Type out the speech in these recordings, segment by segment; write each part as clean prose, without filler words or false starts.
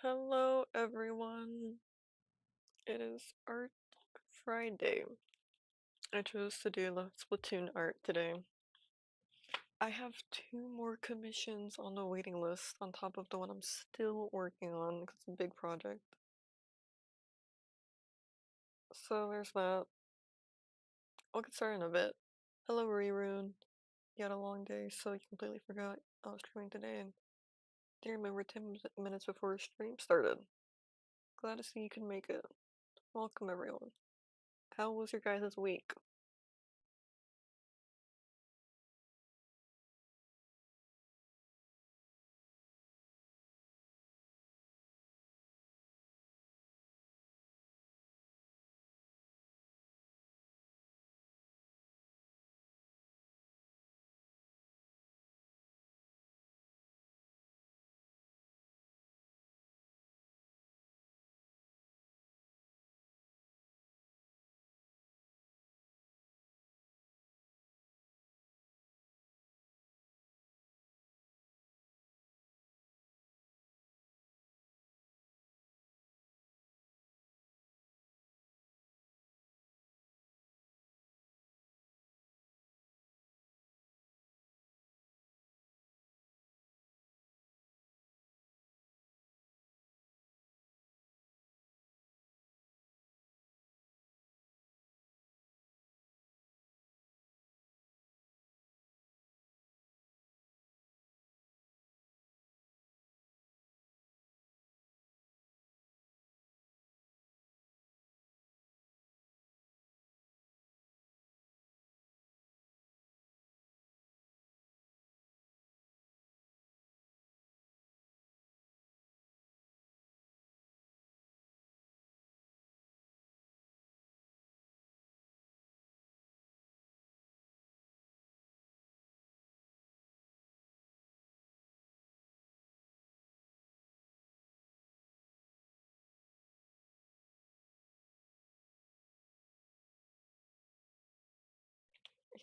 Hello, everyone. It is Art Friday. I chose to do the Splatoon art today. I have two more commissions on the waiting list on top of the one I'm still working on because it's a big project. So there's that. I'll get started in a bit. Hello, Rerun. You had a long day, so you completely forgot I was streaming today and didn't remember 10 minutes before stream started. Glad to see you can make it. Welcome, everyone. How was your guys' week?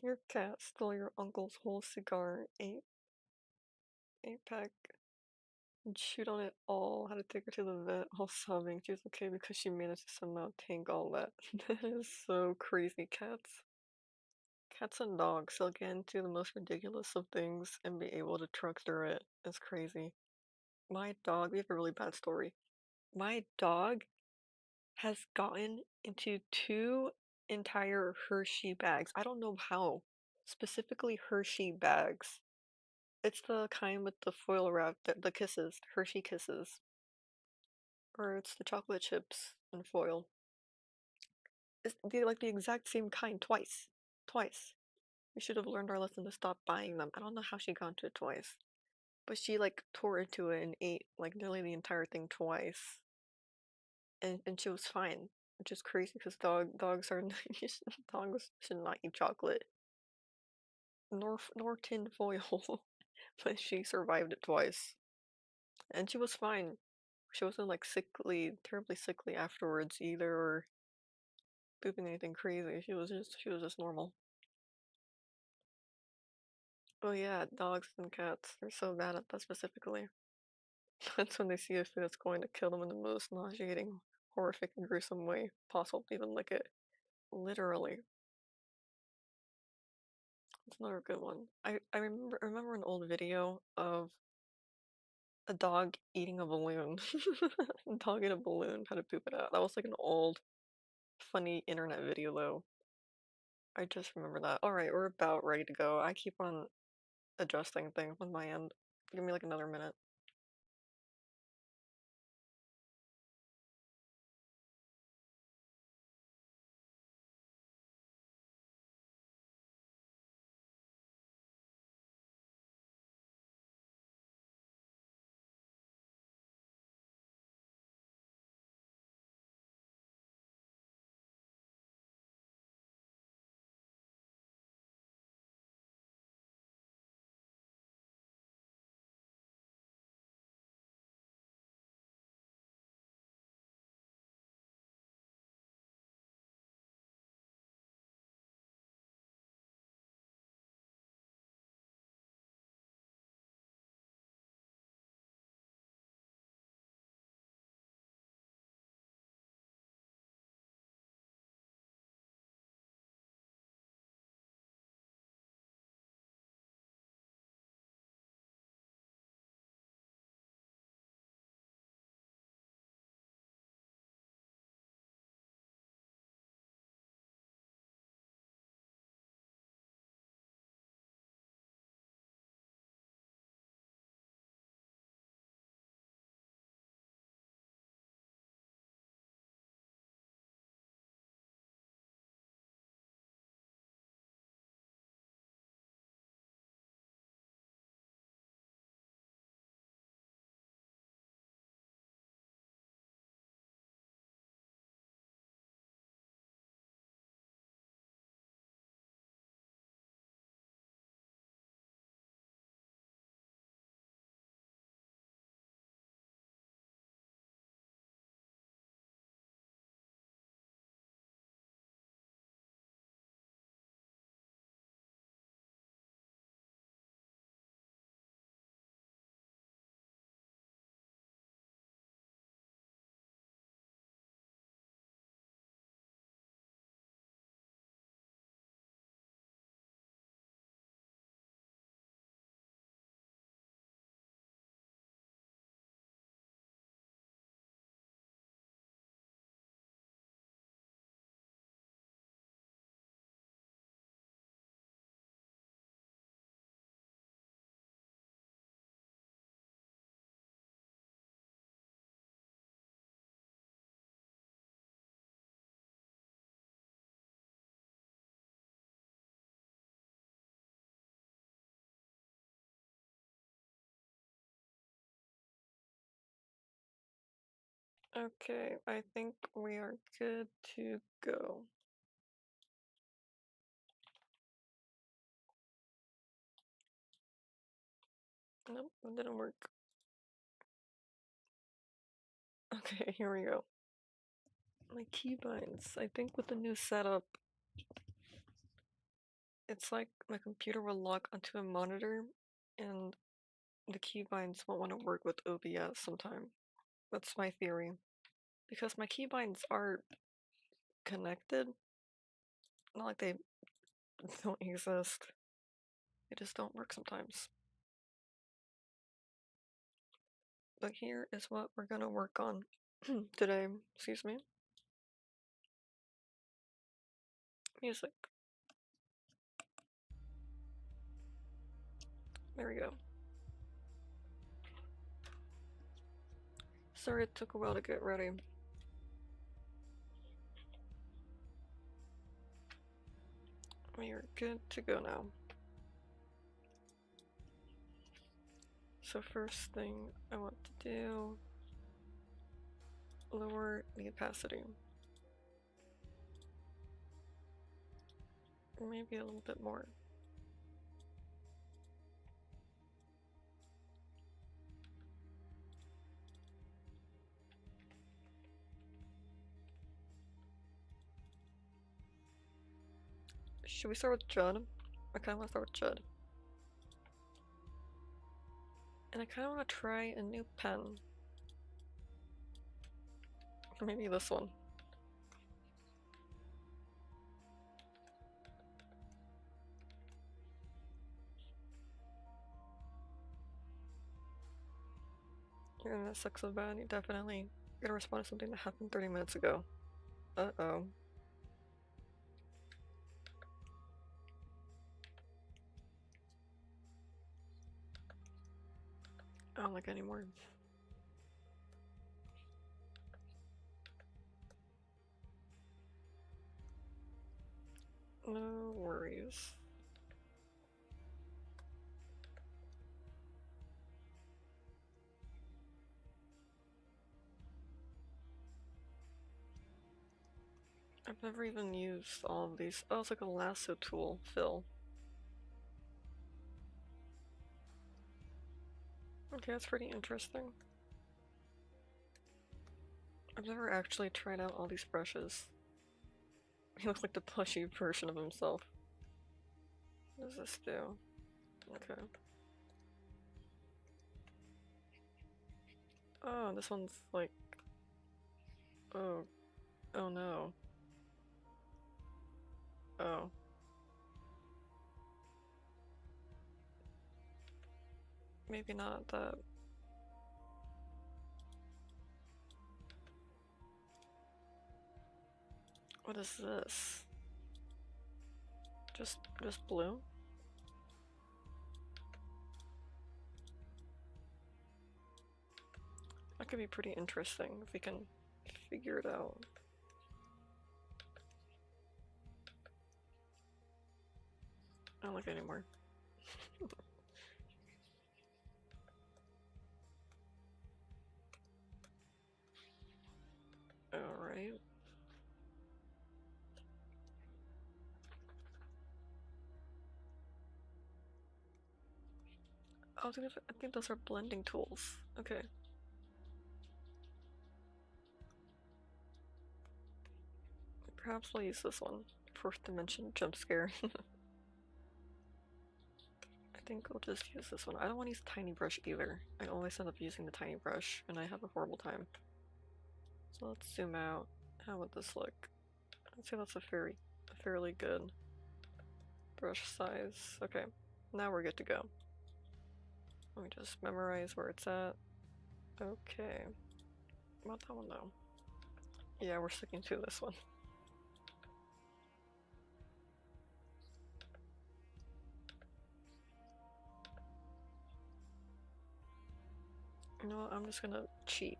Your cat stole your uncle's whole cigar, eight pack, and chewed on it all. Had to take her to the vet, all sobbing. She was okay because she managed to somehow tank all that. That is so crazy. Cats and dogs, they'll get into the most ridiculous of things and be able to truck through it. It's crazy. My dog, we have a really bad story. My dog has gotten into two entire Hershey bags. I don't know how. Specifically Hershey bags. It's the kind with the foil wrap, the kisses, Hershey kisses. Or it's the chocolate chips and foil. They're like the exact same kind twice. Twice. We should have learned our lesson to stop buying them. I don't know how she got into it twice. But she like tore into it and ate like nearly the entire thing twice. And she was fine. Which is crazy because dogs are dogs should not eat chocolate. Nor tin foil. But she survived it twice. And she was fine. She wasn't like sickly, terribly sickly afterwards either, or pooping anything crazy. She was just normal. Oh yeah, dogs and cats, they're so bad at that specifically. That's when they see a food that's going to kill them in the most nauseating, horrific, and gruesome way possible to even lick it. Literally. It's another good one. I remember an old video of a dog eating a balloon. A dog in a balloon, how to poop it out. That was like an old, funny internet video though. I just remember that. Alright, we're about ready to go. I keep on adjusting things on my end. Give me like another minute. Okay, I think we are good to go. Nope, that didn't work. Okay, here we go. My keybinds. I think with the new setup, it's like my computer will log onto a monitor and the keybinds won't want to work with OBS sometime. That's my theory. Because my keybinds are connected, not like they don't exist. They just don't work sometimes. But here is what we're gonna work on today. Excuse me. Music. There we go. Sorry it took a while to get ready. We are good to go now. So first thing I want to do, lower the opacity. Maybe a little bit more. Should we start with Judd? I kind of want to start with Judd. And I kind of want to try a new pen. Maybe this one. Your internet sucks so bad, you definitely gotta respond to something that happened 30 minutes ago. Uh-oh. I don't like anymore. No worries. I've never even used all of these. Oh, it's like a lasso tool, fill. Okay, that's pretty interesting. I've never actually tried out all these brushes. He looks like the plushy version of himself. What does this do? Okay. Oh, this one's like... Oh. Oh no. Oh. Maybe not that. What is this? Just blue? That could be pretty interesting if we can figure it out. I don't like it anymore. Alright. Oh, I think those are blending tools. Okay. Perhaps I'll use this one. Fourth dimension jump scare. I think I'll just use this one. I don't want to use tiny brush either. I always end up using the tiny brush and I have a horrible time. So let's zoom out. How would this look? I'd say that's a fairly good brush size. Okay, now we're good to go. Let me just memorize where it's at. Okay. About that one though. Yeah, we're sticking to this one. You know what, I'm just gonna cheat.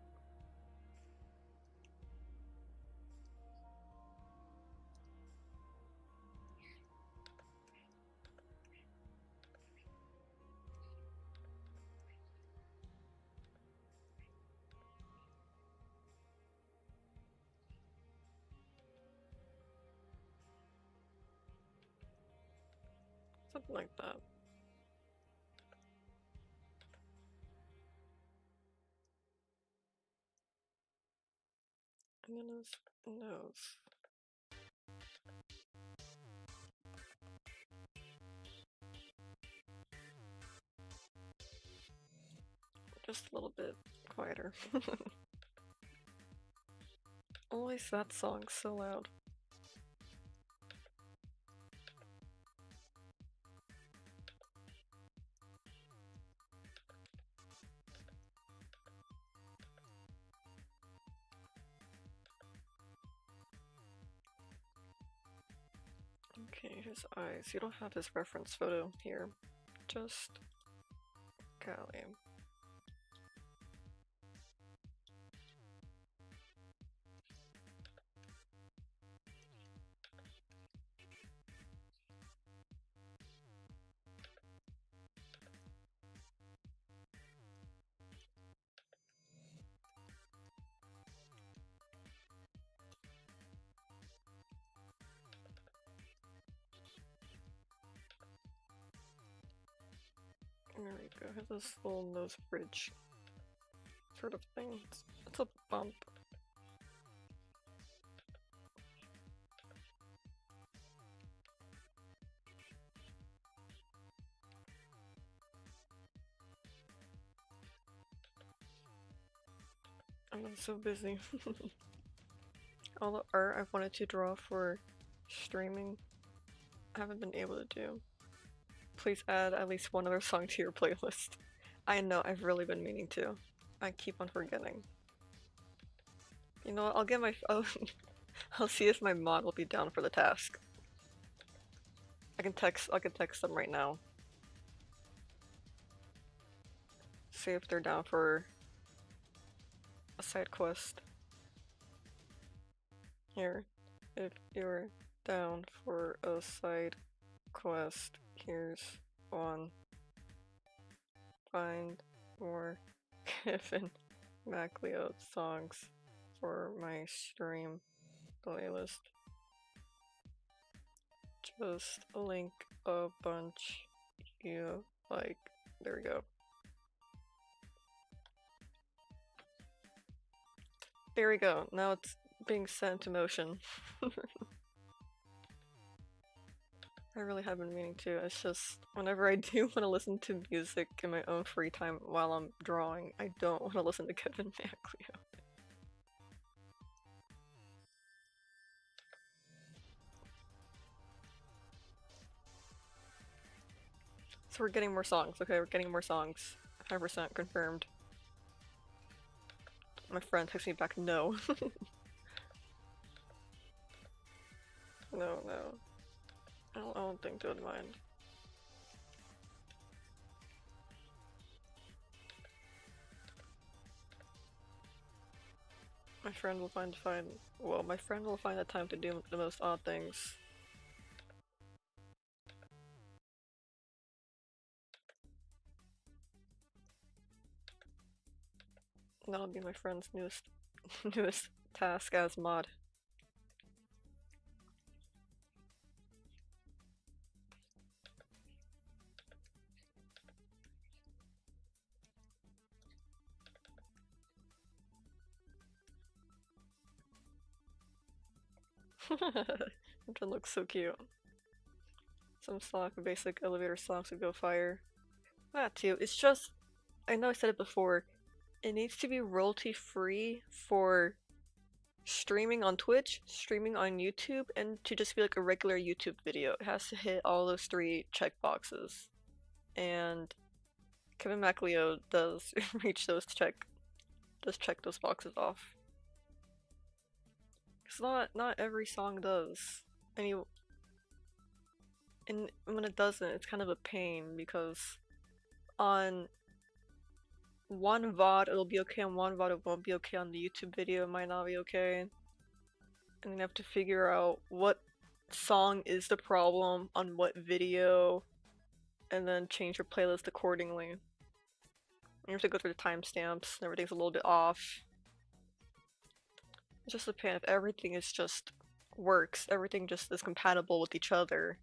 something like that. And then his nose. Just a little bit quieter. Always that song so loud. Okay, his eyes. You don't have his reference photo here. Just gallium. There we go. Has this little nose bridge sort of thing. It's a bump. I've been so busy. All the art I've wanted to draw for streaming, I haven't been able to do. Please add at least one other song to your playlist. I know, I've really been meaning to. I keep on forgetting. You know what, I'll get my- I'll see if my mod will be down for the task. I can text them right now. See if they're down for a side quest. Here, if you're down for a side quest, here's one. Find more Kevin MacLeod songs for my stream playlist. Just link a bunch you like. There we go. There we go. Now it's being set into motion. I really have been meaning to. It's just whenever I do want to listen to music in my own free time while I'm drawing, I don't want to listen to Kevin MacLeod. So we're getting more songs, okay? We're getting more songs. 100% confirmed. My friend texts me back, no. No. I don't think they would mind. My friend will find the time to do the most odd things. That'll be my friend's newest task as mod. Which one looks so cute. Some basic elevator songs would go fire. That too. It's just, I know I said it before, it needs to be royalty free for streaming on Twitch, streaming on YouTube, and to just be like a regular YouTube video. It has to hit all those 3 checkboxes. And Kevin MacLeod does reach those check those boxes off. Cause not every song does. And when it doesn't, it's kind of a pain because on one VOD it'll be okay, on one VOD it won't be okay, on the YouTube video it might not be okay. And then you have to figure out what song is the problem on what video, and then change your playlist accordingly. You have to go through the timestamps and everything's a little bit off. It's just a pain if everything is just works, everything just is compatible with each other.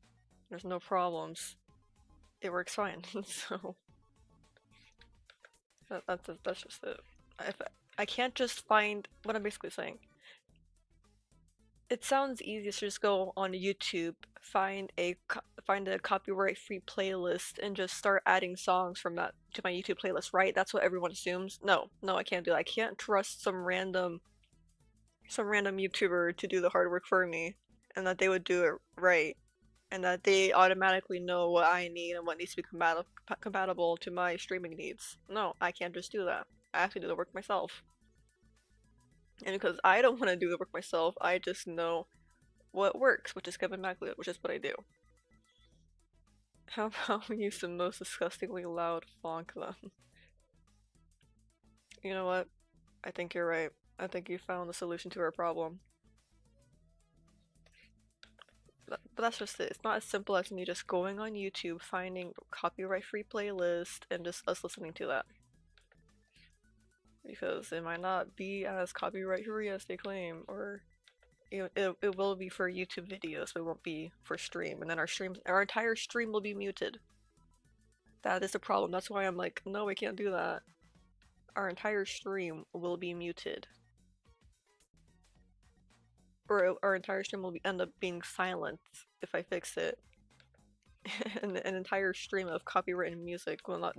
There's no problems. it works fine. So that's just it. If I can't just find what I'm basically saying. It sounds easy to just go on YouTube, find a copyright-free playlist, and just start adding songs from that to my YouTube playlist, right? That's what everyone assumes. No, no, I can't do that. I can't trust some random YouTuber to do the hard work for me, and that they would do it right, and that they automatically know what I need and what needs to be compatible to my streaming needs. No, I can't just do that. I have to do the work myself. And because I don't want to do the work myself, I just know what works, which is Kevin MacLeod, which is what I do. How about we use the most disgustingly loud funk then? You know what? I think you're right. I think you found the solution to our problem. But that's just it. It's not as simple as me just going on YouTube, finding copyright-free playlist, and just us listening to that. Because it might not be as copyright-free as they claim, or it will be for YouTube videos, but it won't be for stream. And then our entire stream will be muted. That is a problem. That's why I'm like, no, we can't do that. Our entire stream will be muted. Or our entire stream will end up being silent if I fix it. And an entire stream of copyrighted music will not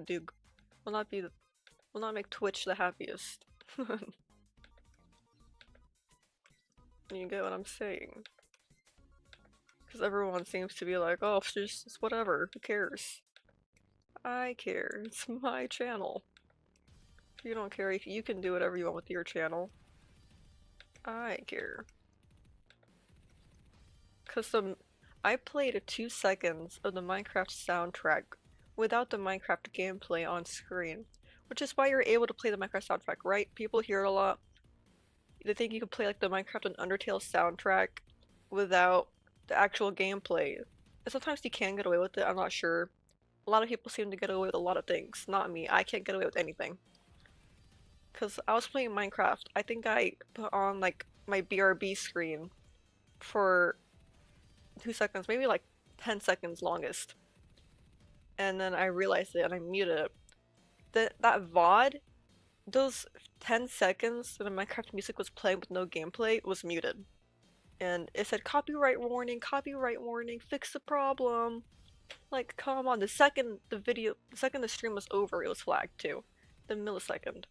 make Twitch the happiest. You get what I'm saying? Because everyone seems to be like, oh, it's whatever, who cares? I care, it's my channel. If you don't care, you can do whatever you want with your channel. I care. Cause I played 2 seconds of the Minecraft soundtrack without the Minecraft gameplay on screen, which is why you're able to play the Minecraft soundtrack, right? People hear it a lot. They think you can play like the Minecraft and Undertale soundtrack without the actual gameplay. And sometimes you can get away with it, I'm not sure. A lot of people seem to get away with a lot of things. Not me, I can't get away with anything. Cause I was playing Minecraft, I think I put on like my BRB screen for 2 seconds, maybe like 10 seconds longest. And then I realized it and I muted it. That VOD, those 10 seconds that the Minecraft music was playing with no gameplay was muted. And it said copyright warning, fix the problem. Like, come on, the second the stream was over, it was flagged too. The millisecond.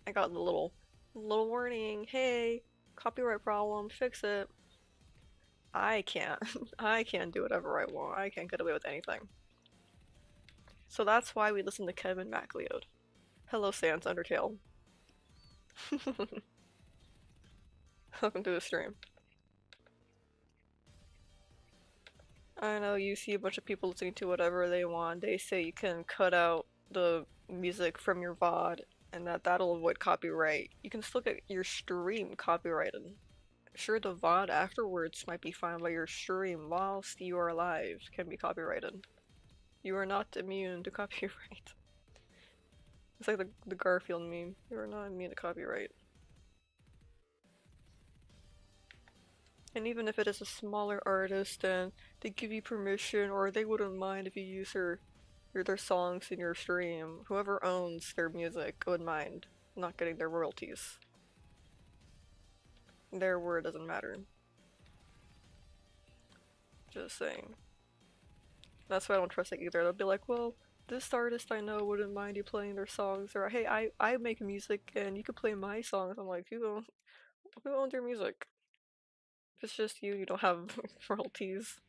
I got the little warning, hey, copyright problem, fix it. I can't. I can't do whatever I want. I can't get away with anything. So that's why we listen to Kevin MacLeod. Hello, Sans Undertale. Welcome to the stream. I know you see a bunch of people listening to whatever they want. They say you can cut out the music from your VOD and that'll avoid copyright. You can still get your stream copyrighted. Sure, the VOD afterwards might be fine, but your stream whilst you are alive can be copyrighted. You are not immune to copyright. It's like the Garfield meme. You are not immune to copyright. And even if it is a smaller artist and they give you permission or they wouldn't mind if you use their songs in your stream, whoever owns their music would mind not getting their royalties. Their word doesn't matter. Just saying. That's why I don't trust it either. They'll be like, well, this artist I know wouldn't mind you playing their songs, or hey, I make music and you could play my songs. I'm like, who owns your music? If it's just you don't have royalties.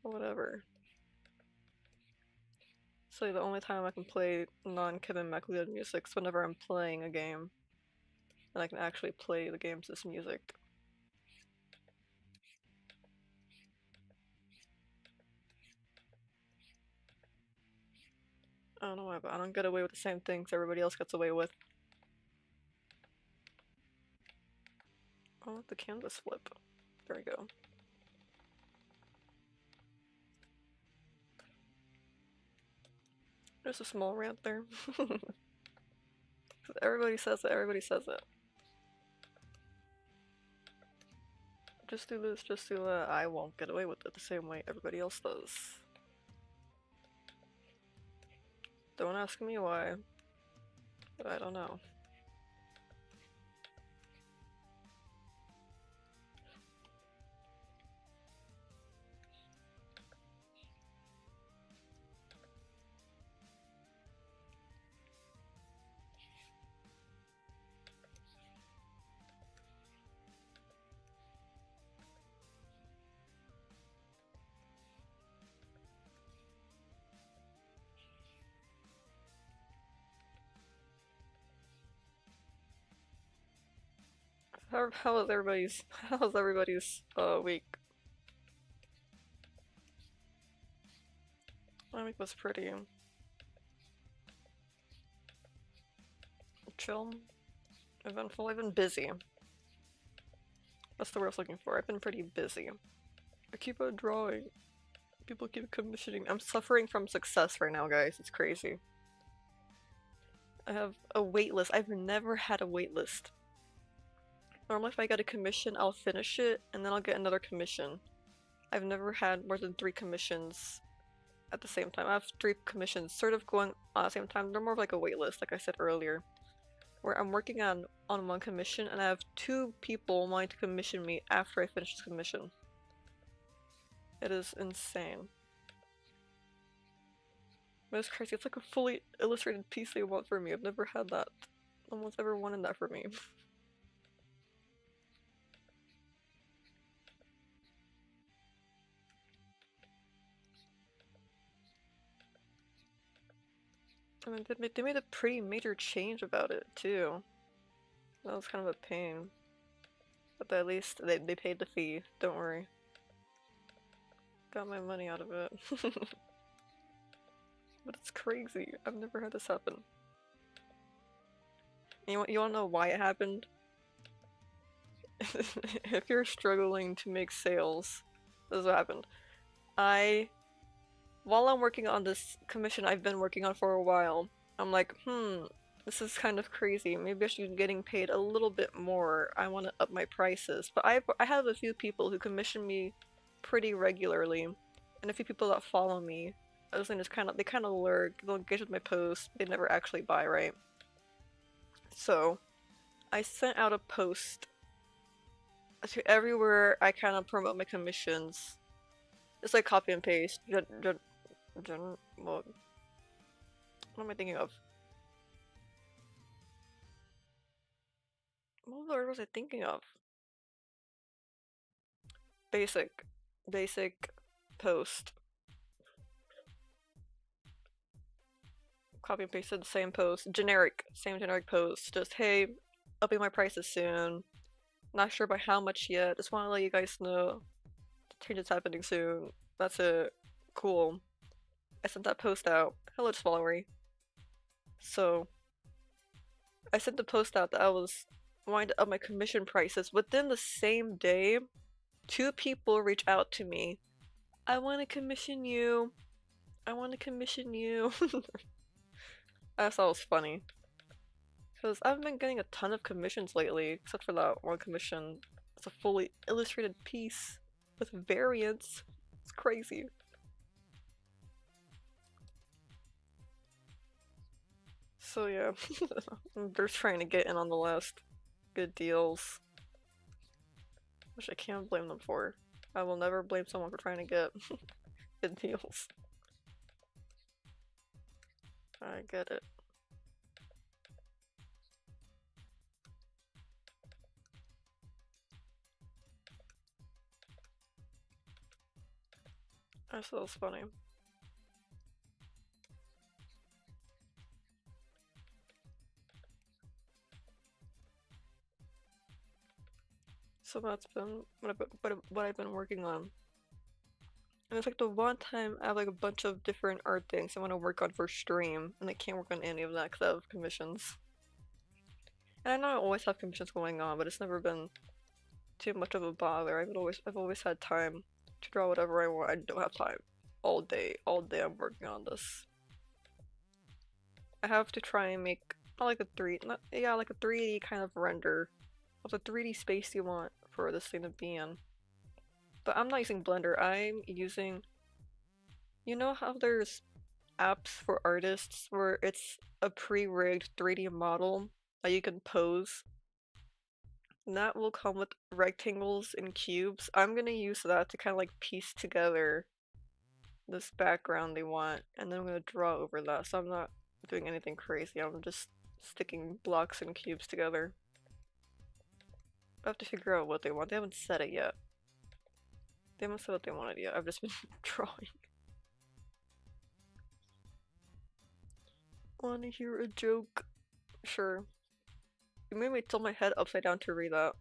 Whatever. So the only time I can play non-Kevin MacLeod music is whenever I'm playing a game. And I can actually play the game's music. I don't know why, but I don't get away with the same things everybody else gets away with. I'll let the canvas flip. There we go. There's a small rant there. Everybody says it, everybody says it. Just do this, just do that. I won't get away with it the same way everybody else does. Don't ask me why, but I don't know. How how's everybody's week? My week was pretty chill, eventful. I've been busy. That's the word I was looking for. I've been pretty busy. I keep on drawing. People keep commissioning. I'm suffering from success right now, guys. It's crazy. I have a wait list. I've never had a wait list. Normally if I get a commission, I'll finish it, and then I'll get another commission. I've never had more than 3 commissions at the same time. I have 3 commissions sort of going on at the same time. They're more of like a wait list, like I said earlier, where I'm working on 1 commission, and I have 2 people wanting to commission me after I finish this commission. It is insane. But it's crazy. It's like a fully illustrated piece they want for me. I've never had that. No one's ever wanted that for me. I mean, they made a pretty major change about it, too. That was kind of a pain. But at least they paid the fee. Don't worry. Got my money out of it. But it's crazy. I've never had this happen. You wanna know why it happened? If you're struggling to make sales, this is what happened. While I'm working on this commission I've been working on for a while, I'm like, this is kind of crazy. Maybe I should be getting paid a little bit more. I want to up my prices. But I have a few people who commission me pretty regularly, and a few people that follow me. I was just they kind of lurk. They'll engage with my posts. They never actually buy, right? So I sent out a post to everywhere I kind of promote my commissions. It's like copy and paste. What am I thinking of? What word was I thinking of? Basic post. Copy and pasted the same post. Same generic post. Just, hey, upping my prices soon. Not sure by how much yet. Just want to let you guys know the change is happening soon. That's it. Cool. I sent that post out. Hello, Swallowery. So, I sent the post out that I was wanting to up my commission prices. Within the same day, 2 people reach out to me. I want to commission you. I want to commission you. I thought it was funny. Because I've been getting a ton of commissions lately, except for that 1 commission. It's a fully illustrated piece with variants. It's crazy. So yeah, they're trying to get in on the last good deals, which I can't blame them for. I will never blame someone for trying to get good deals. I get it. I thought it was funny. So that's been what I've been working on. And it's like the one time I have like a bunch of different art things I want to work on for stream, and I can't work on any of that because I have commissions. And I know I always have commissions going on, but it's never been too much of a bother. I've always had time to draw whatever I want. I don't have time all day I'm working on this. I have to try and make not like a like a 3D kind of render of the 3D space you want for this thing to be in. But I'm not using Blender. I'm using, you know how there's apps for artists where it's a pre-rigged 3D model that you can pose. And that will come with rectangles and cubes. I'm gonna use that to kind of like piece together this background they want, and then I'm gonna draw over that. So I'm not doing anything crazy. I'm just sticking blocks and cubes together. I have to figure out what they want. They haven't said it yet. They haven't said what they wanted yet. I've just been drawing. Wanna hear a joke? Sure. You made me tilt my head upside down to read that.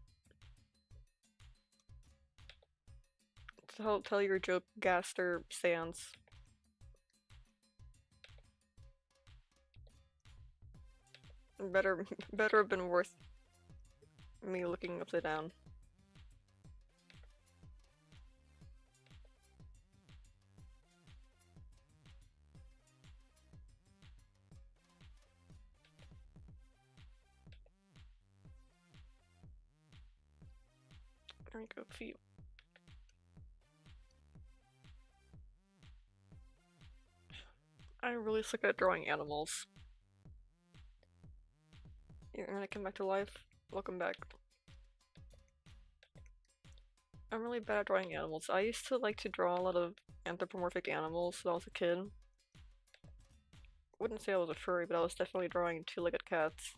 Tell your joke, Gaster Sans. Better better have been worth me looking upside down. There we go, feet. I really suck at drawing animals. You're gonna come back to life? Welcome back. I'm really bad at drawing animals. I used to like to draw a lot of anthropomorphic animals when I was a kid. Wouldn't say I was a furry, but I was definitely drawing two-legged cats.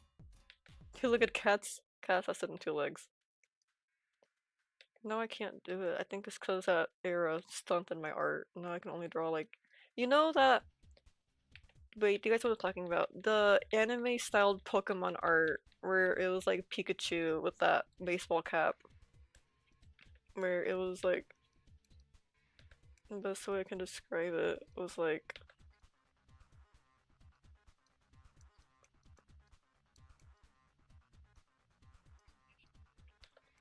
Two-legged cats? Cats that sit on two legs. No, I can't do it. I think it's because that era stunted my art. Now I can only draw like... You know that... Wait, do you guys know what I'm talking about? The anime-styled Pokemon art where it was like Pikachu with that baseball cap. Where it was like... The best way I can describe it was like...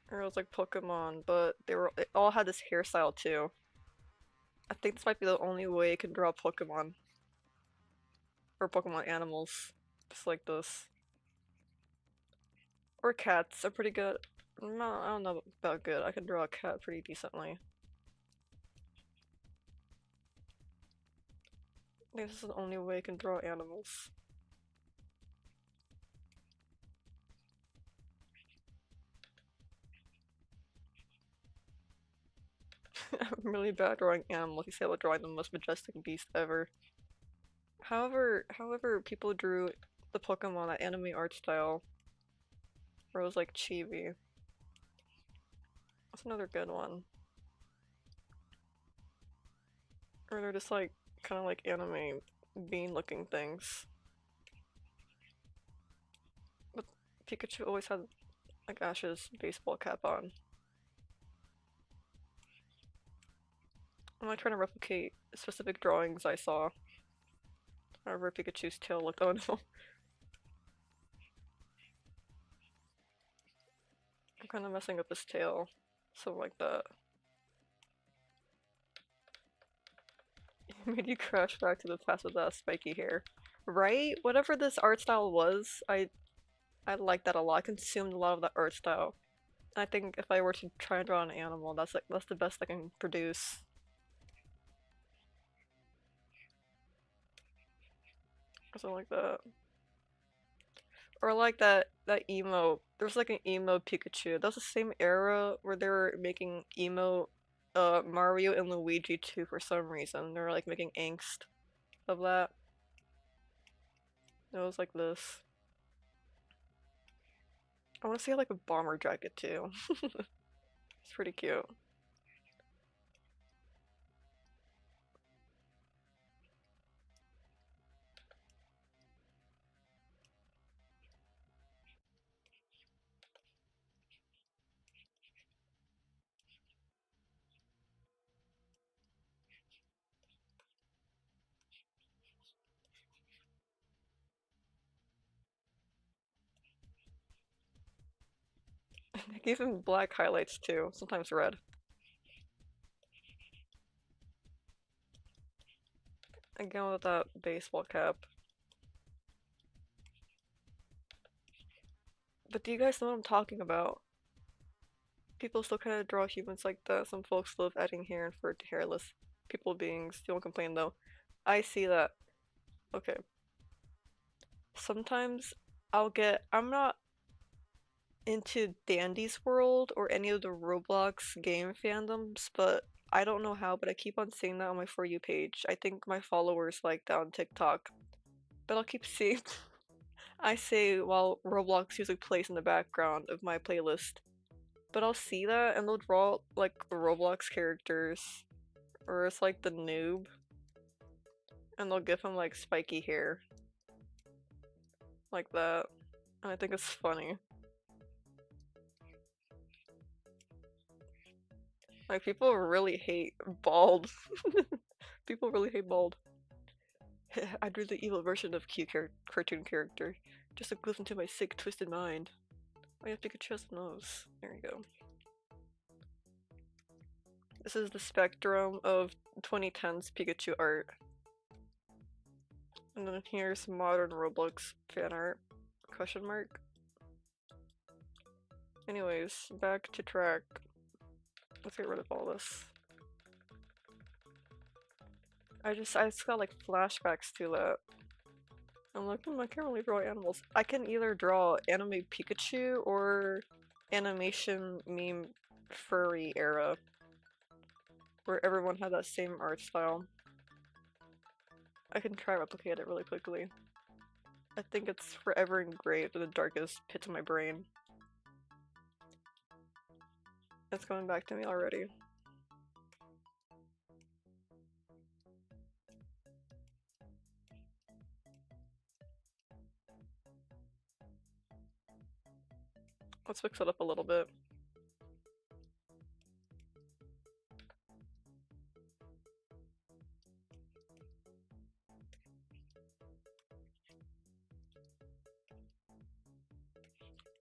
Or it was like Pokemon, but they all had this hairstyle too. I think this might be the only way I can draw Pokemon. Or Pokemon animals. Just like this. Or cats are pretty good. No, I don't know about good. I can draw a cat pretty decently. I think this is the only way I can draw animals. I'm really bad at drawing animals. You say I would draw the most majestic beast ever. However, people drew the Pokemon that anime art style, where it was like chibi. That's another good one. Or they're just like kind of like anime bean-looking things. But Pikachu always had like Ash's baseball cap on. I'm not trying to replicate specific drawings I saw. However, Pikachu's tail looked. Oh no. I'm kind of messing up his tail. Something like that. Made you crash back to the past with that spiky hair. Right? Whatever this art style was, I liked that a lot. I consumed a lot of that art style. I think if I were to try and draw an animal, that's the best I can produce. Or something like that. Or like that emo. There's like an emo Pikachu. That was the same era where they were making emo Mario and Luigi too for some reason. They were like making angst of that. It was like this. I want to see like a bomber jacket too. It's pretty cute. I gave him black highlights too, sometimes red. Again with that baseball cap. But do you guys know what I'm talking about? People still kind of draw humans like that. Some folks love adding hair and fur to hairless people beings. Don't complain though. I see that. Okay. Sometimes I'm not into Dandy's World or any of the Roblox game fandoms, but I don't know how, but I keep on seeing that on my For You page. I think my followers like that on TikTok. But I'll keep seeing. I say while Roblox music plays in the background of my playlist. But I'll see that and they'll draw like Roblox characters, or it's like the noob, and they'll give him like spiky hair, like that. And I think it's funny. Like people really hate bald. People really hate bald. I drew the evil version of cute cartoon character, just a glimpse into my sick, twisted mind. I have Pikachu's nose. There you go. This is the spectrum of 2010s Pikachu art. And then here's modern Roblox fan art. Question mark. Anyways, back to track. Let's get rid of all this. I just got like flashbacks to that. I'm like, I can't really draw animals. I can either draw anime Pikachu or animation meme furry era, where everyone had that same art style. I can try replicate it really quickly. I think it's forever engraved in the darkest pits of my brain. It's coming back to me already. Let's mix it up a little bit.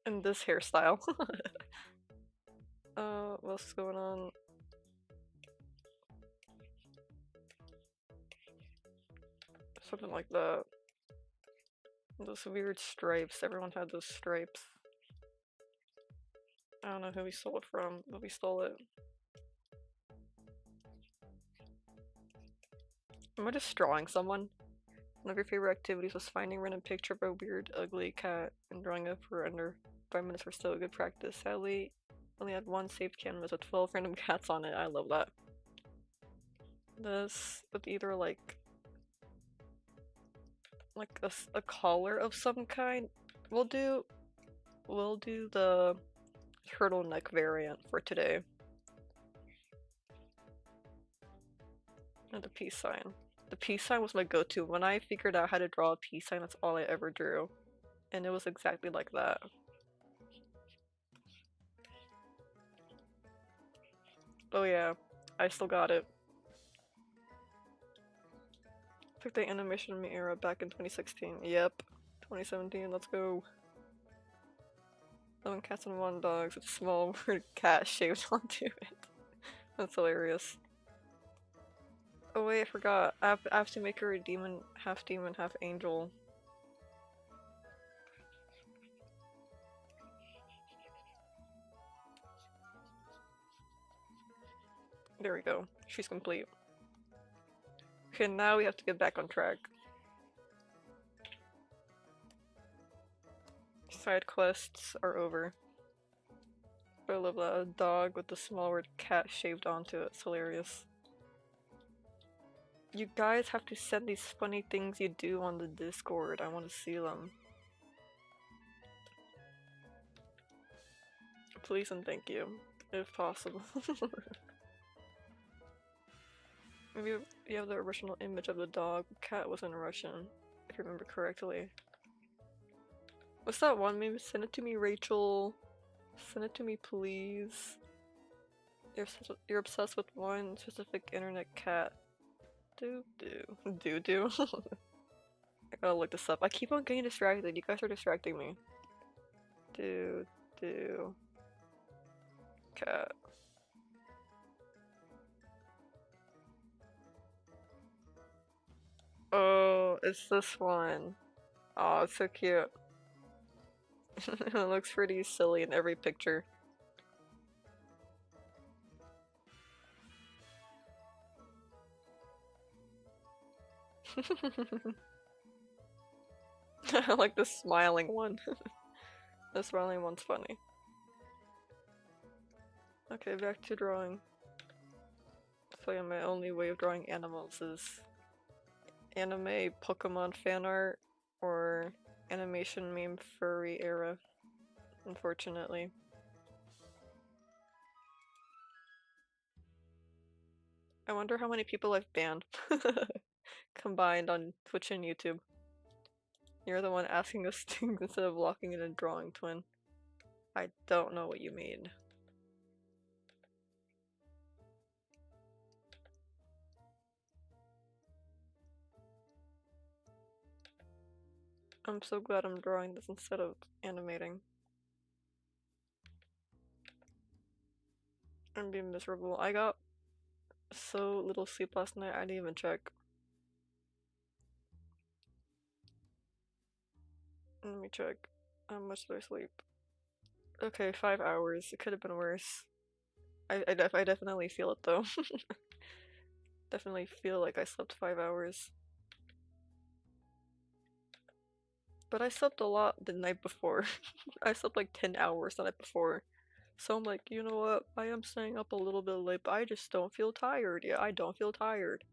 And this hairstyle. What else is going on? Something like that. Those weird stripes. Everyone had those stripes. I don't know who we stole it from, but we stole it. Am I just drawing someone? One of your favorite activities was finding a random picture of a weird, ugly cat and drawing it for under 5 minutes for still a good practice. Sadly, only had one saved canvas with 12 random cats on it. I love that. This with either like a collar of some kind. We'll do the turtleneck variant for today. And the peace sign. The peace sign was my go-to. When I figured out how to draw a peace sign, that's all I ever drew. And it was exactly like that. Oh yeah, I still got it. Took the animation era back in 2016. Yep. 2017, let's go. 11 cats and 1 dogs with a small word cat shaved onto it. That's hilarious. Oh wait, I forgot. I have to make her a demon, half angel. There we go. She's complete. Okay, now we have to get back on track. Side quests are over. I love that dog with the small word cat shaved onto it. It's hilarious. You guys have to send these funny things you do on the Discord. I want to see them. Please and thank you, if possible. Maybe you have the original image of the dog. Cat was in Russian, if you remember correctly. What's that one? Maybe send it to me, Rachel. Send it to me, please. You're obsessed with one specific internet cat. Doo-doo. I gotta look this up. I keep on getting distracted. You guys are distracting me. Doo-doo. Cat. Oh, it's this one. Oh, it's so cute. It looks pretty silly in every picture. I like the smiling one. The smiling one's funny. Okay, back to drawing. So yeah, my only way of drawing animals is anime, Pokemon fan art, or animation meme furry era, unfortunately. I wonder how many people I've banned combined on Twitch and YouTube. You're the one asking us things instead of locking in a drawing, twin. I don't know what you mean. I'm so glad I'm drawing this instead of animating. I'm being miserable. I got so little sleep last night, I didn't even check. Let me check. How much did I sleep? Okay, 5 hours. It could have been worse. I definitely feel it though. Definitely feel like I slept 5 hours. But I slept a lot the night before. I slept like 10 hours the night before. So I'm like, you know what? I am staying up a little bit late, but I just don't feel tired. Yeah, I don't feel tired.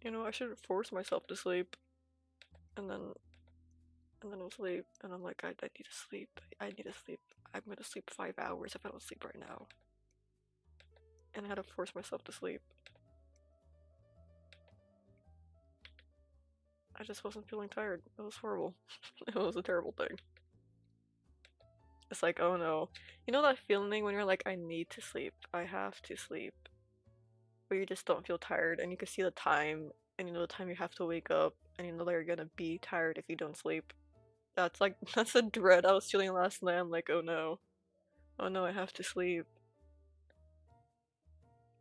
You know, I shouldn't force myself to sleep. And then I'll sleep. And I'm like, I need to sleep. I need to sleep. I'm gonna sleep 5 hours if I don't sleep right now. And I had to force myself to sleep. I just wasn't feeling tired. It was horrible. It was a terrible thing. It's like, oh no. You know that feeling when you're like, I need to sleep. I have to sleep. But you just don't feel tired and you can see the time and you know the time you have to wake up and you know that you're gonna be tired if you don't sleep. That's like, that's a dread I was feeling last night. I'm like, oh no. Oh no, I have to sleep.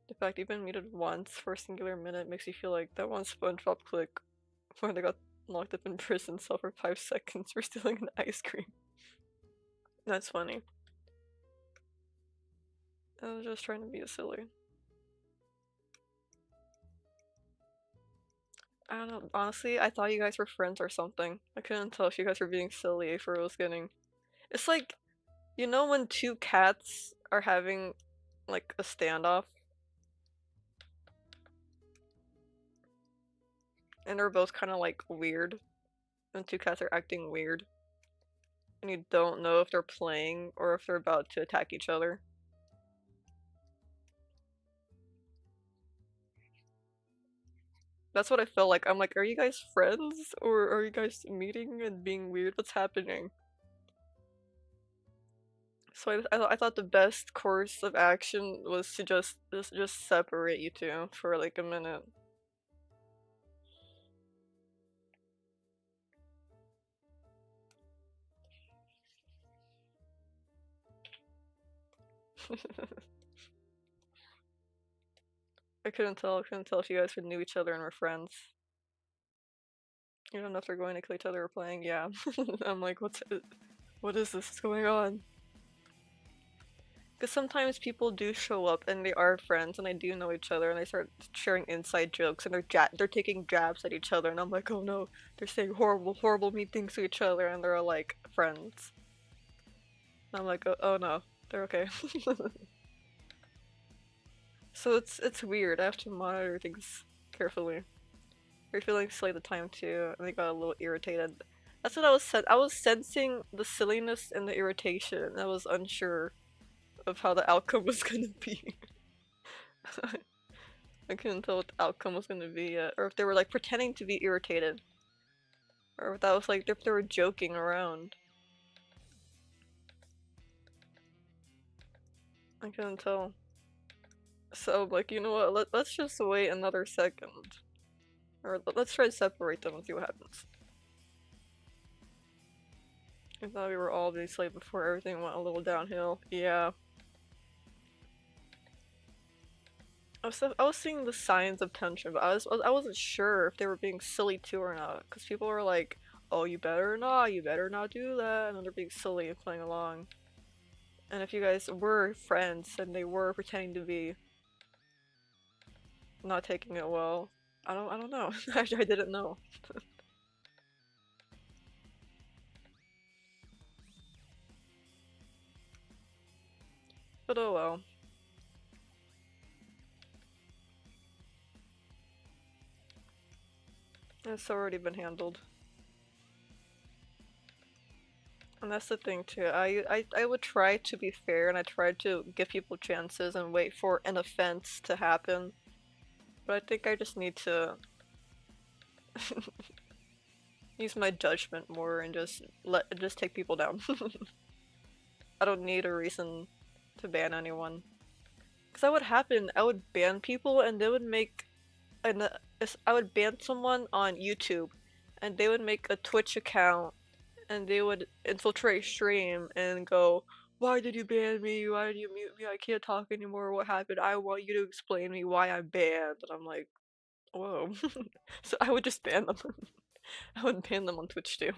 The fact even muted once for a singular minute makes you feel like that one SpongeBob clip where they got locked up in prison cell for 5 seconds for stealing an ice cream. That's funny. I was just trying to be silly. I don't know. Honestly, I thought you guys were friends or something. I couldn't tell if you guys were being silly for was getting. It's like, you know, when two cats are having like a standoff and they're both kind of like weird, and two cats are acting weird, and you don't know if they're playing or if they're about to attack each other. That's what I felt like. I'm like, are you guys friends or are you guys meeting and being weird? What's happening? So I thought the best course of action was to just separate you two for like a minute. I couldn't tell if you guys knew each other and were friends. You don't know if they're going to kill each other or playing. Yeah. I'm like, what is this going on? Because sometimes people do show up and they are friends and they do know each other and they start sharing inside jokes and they're taking jabs at each other and I'm like, oh no, they're saying horrible, horrible mean things to each other and they're like friends. And I'm like, oh no, they're okay. So it's weird. I have to monitor things carefully. You're feeling silly at the time too, and they got a little irritated. That's what I was I was sensing the silliness and the irritation, and I was unsure of how the outcome was gonna be. I couldn't tell what the outcome was gonna be yet, or if they were like pretending to be irritated, or if that was like if they were joking around. I couldn't tell. So I'm like, you know what? Let's just wait another second, or let's try to separate them and see what happens. I thought we were all being slave before everything went a little downhill. Yeah. I was seeing the signs of tension, but I wasn't sure if they were being silly too or not. Because people were like, "Oh, you better not do that," and then they're being silly and playing along. And if you guys were friends and they were pretending to be not taking it well, I don't know. Actually, I didn't know. But oh well. It's already been handled. And that's the thing too. I would try to be fair and I tried to give people chances and wait for an offense to happen. But I think I just need to use my judgment more and just take people down. I don't need a reason to ban anyone. Cause that would happen. I would ban people and they would make an I would ban someone on YouTube and they would make a Twitch account and they would infiltrate stream and go, "Why did you ban me? Why did you mute me? I can't talk anymore. What happened? I want you to explain me why I'm banned." And I'm like, whoa. So I would just ban them. I would ban them on Twitch too.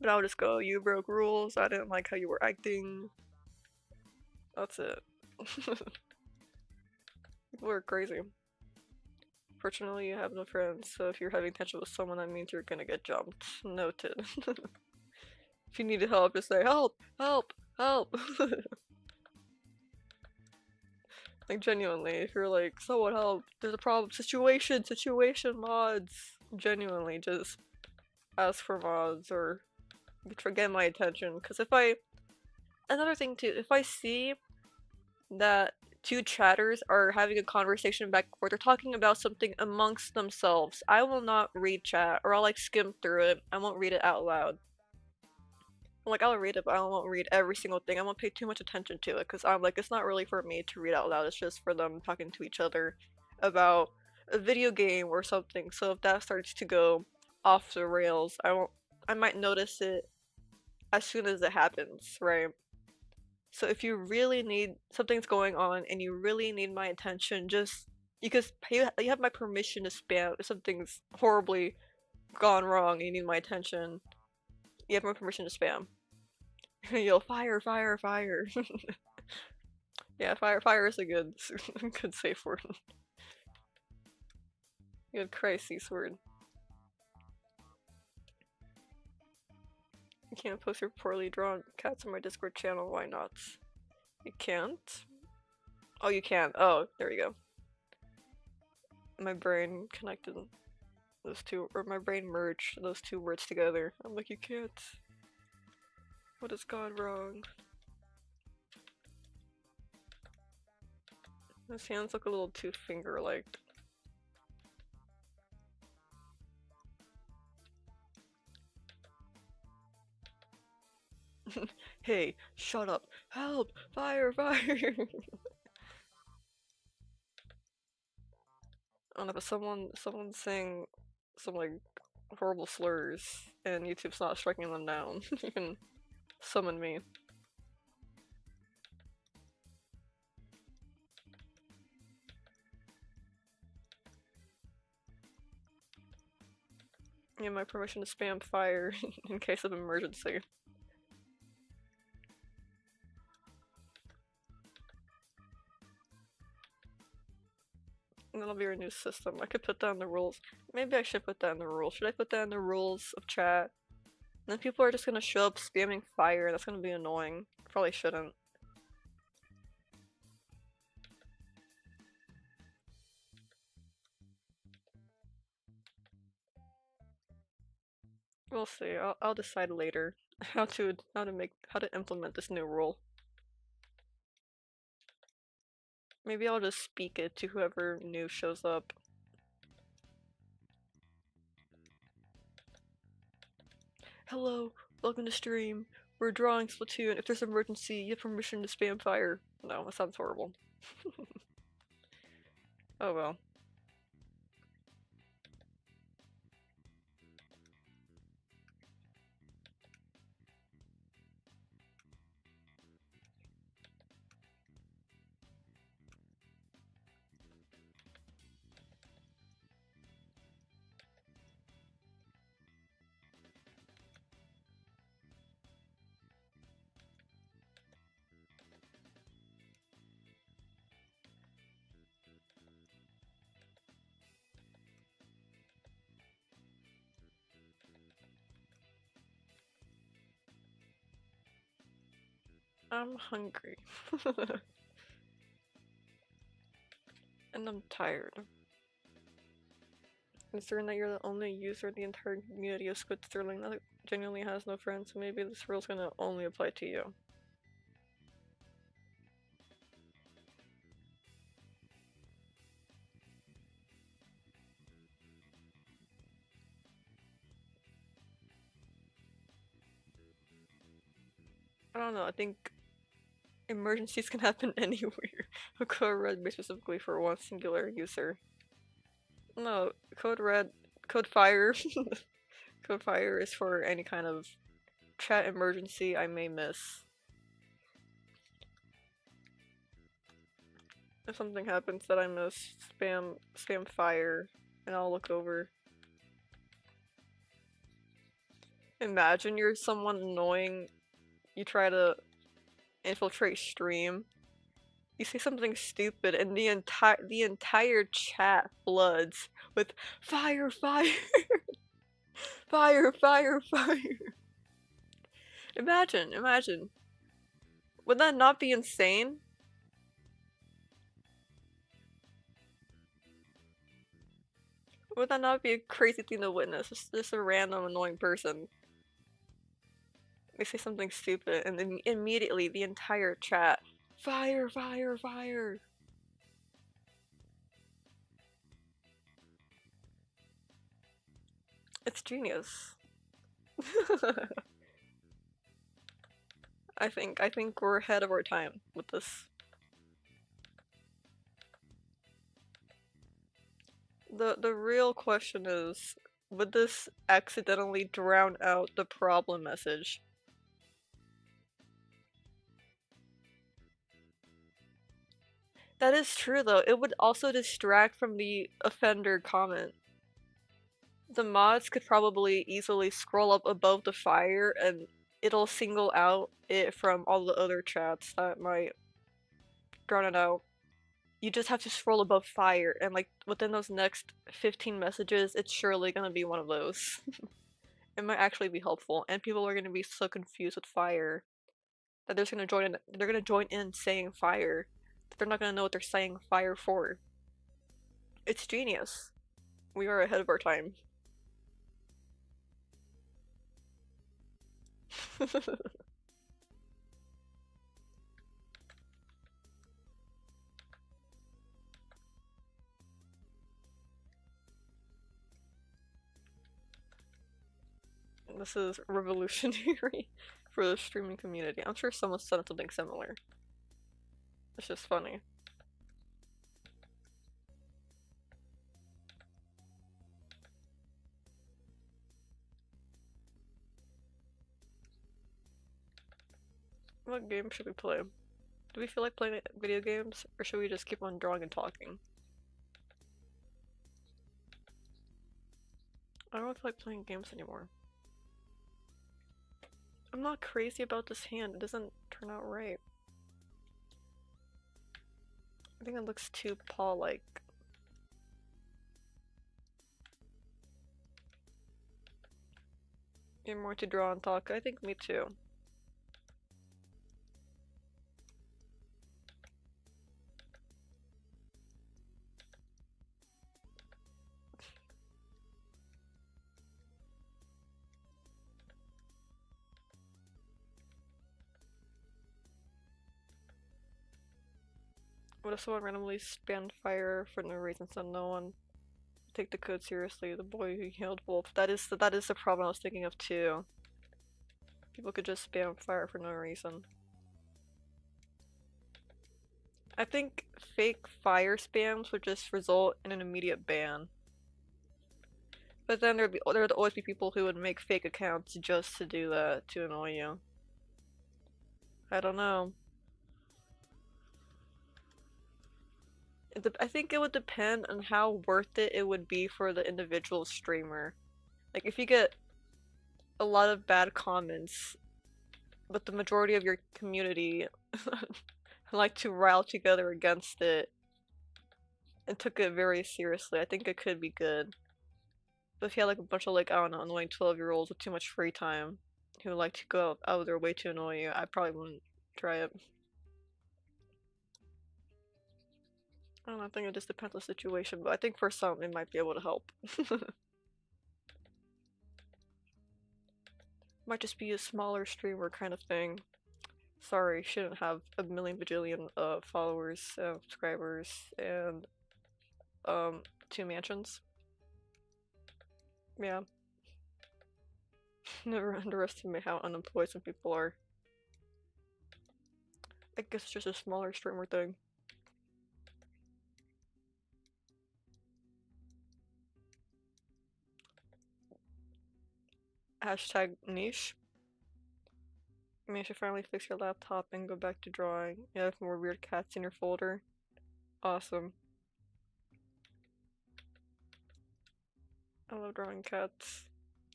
But I would just go, "You broke rules. I didn't like how you were acting." That's it. People are crazy. Fortunately, you have no friends, so if you're having tension with someone, that means you're gonna get jumped. Noted. If you need help, just say, "Help! Help! Help!" Like, genuinely, if you're like, "Someone help, there's a problem, situation mods." Genuinely, just ask for mods or get my attention. Because another thing too, if I see that two chatters are having a conversation back and forth, they're talking about something amongst themselves, I will not read chat, or I'll like skim through it. I won't read it out loud. Like, I'll read it, but I won't read every single thing. I won't pay too much attention to it, because I'm like, it's not really for me to read out loud, it's just for them talking to each other about a video game or something. So if that starts to go off the rails, I might notice it as soon as it happens, right? So if you really need something's going on and you really need my attention, just you have my permission to spam if something's horribly gone wrong and you need my attention. You have my permission to spam. You'll fire, fire, fire. Yeah, fire is a good good safe word. Good crisis word. You can't post your poorly drawn cats on my Discord channel, why not? You can't? Oh, you can. Oh, there we go. My brain connected those two, or my brain merged those two words together. I'm like, you can't. What has gone wrong? His hands look a little too finger-like. Hey, shut up. Help! Fire, fire! I don't know, but someone's saying some like horrible slurs and YouTube's not striking them down. You can summon me. You have my permission to spam fire in case of emergency. And that'll be our new system. I could put that in the rules. Maybe I should put that in the rules. Should I put that in the rules of chat? And then people are just gonna show up spamming fire, and that's gonna be annoying. Probably shouldn't. We'll see. I'll decide later how to implement this new rule. Maybe I'll just speak it to whoever new shows up. Hello, welcome to stream. We're drawing Splatoon. If there's an emergency, you have permission to spam fire. No, that sounds horrible. Oh well. I'm hungry. And I'm tired. Considering that you're the only user in the entire community of Squid Sterling that genuinely has no friends, so maybe this rule's gonna only apply to you. I don't know, I think emergencies can happen anywhere. Code Red made specifically for one singular user. No, Code Red, Code Fire, Code Fire is for any kind of chat emergency I may miss. If something happens that I miss, spam fire, and I'll look over. Imagine you're someone annoying, you try to infiltrate stream, you say something stupid, and the entire chat floods with fire, fire, fire, fire, fire. Imagine. Would that not be insane? Would that not be a crazy thing to witness? Just a random annoying person. They say something stupid, and then immediately the entire chat, fire, fire, fire. It's genius. I think we're ahead of our time with this. The real question is, would this accidentally drown out the problem message? That is true though. It would also distract from the offender comment. The mods could probably easily scroll up above the fire and it'll single out it from all the other chats that might drown it out. You just have to scroll above fire and like within those next 15 messages, it's surely gonna be one of those. It might actually be helpful, and people are gonna be so confused with fire that they're gonna join in saying fire. They're not gonna know what they're saying fire for. It's genius. We are ahead of our time. This is revolutionary for the streaming community. I'm sure someone said something similar. It's just funny. What game should we play? Do we feel like playing video games, or should we just keep on drawing and talking? I don't feel like playing games anymore. I'm not crazy about this hand. It doesn't turn out right. I think it looks too paw-like. You're more to draw and talk. I think me too. What if someone randomly spammed fire for no reason so no one take the code seriously? The boy who killed Wolf. That is the problem I was thinking of too. People could just spam fire for no reason. I think fake fire spams would just result in an immediate ban. But then there'd always be people who would make fake accounts just to do that, to annoy you. I don't know. I think it would depend on how worth it would be for the individual streamer. Like if you get a lot of bad comments, but the majority of your community like to rile together against it and took it very seriously, I think it could be good. But if you had like a bunch of like, I don't know, annoying 12-year-olds with too much free time who like to go out of their way to annoy you, I probably wouldn't Try it. I don't know, I think it just depends on the situation, but I think for some it might be able to help. Might just be a smaller streamer kind of thing. Sorry, shouldn't have a million bajillion followers, subscribers, and um 2 mansions. Yeah. Never underestimate how unemployed some people are. I guess it's just a smaller streamer thing. Hashtag niche. I mean, you should finally fix your laptop and go back to drawing. You have more weird cats in your folder. Awesome. I love drawing cats.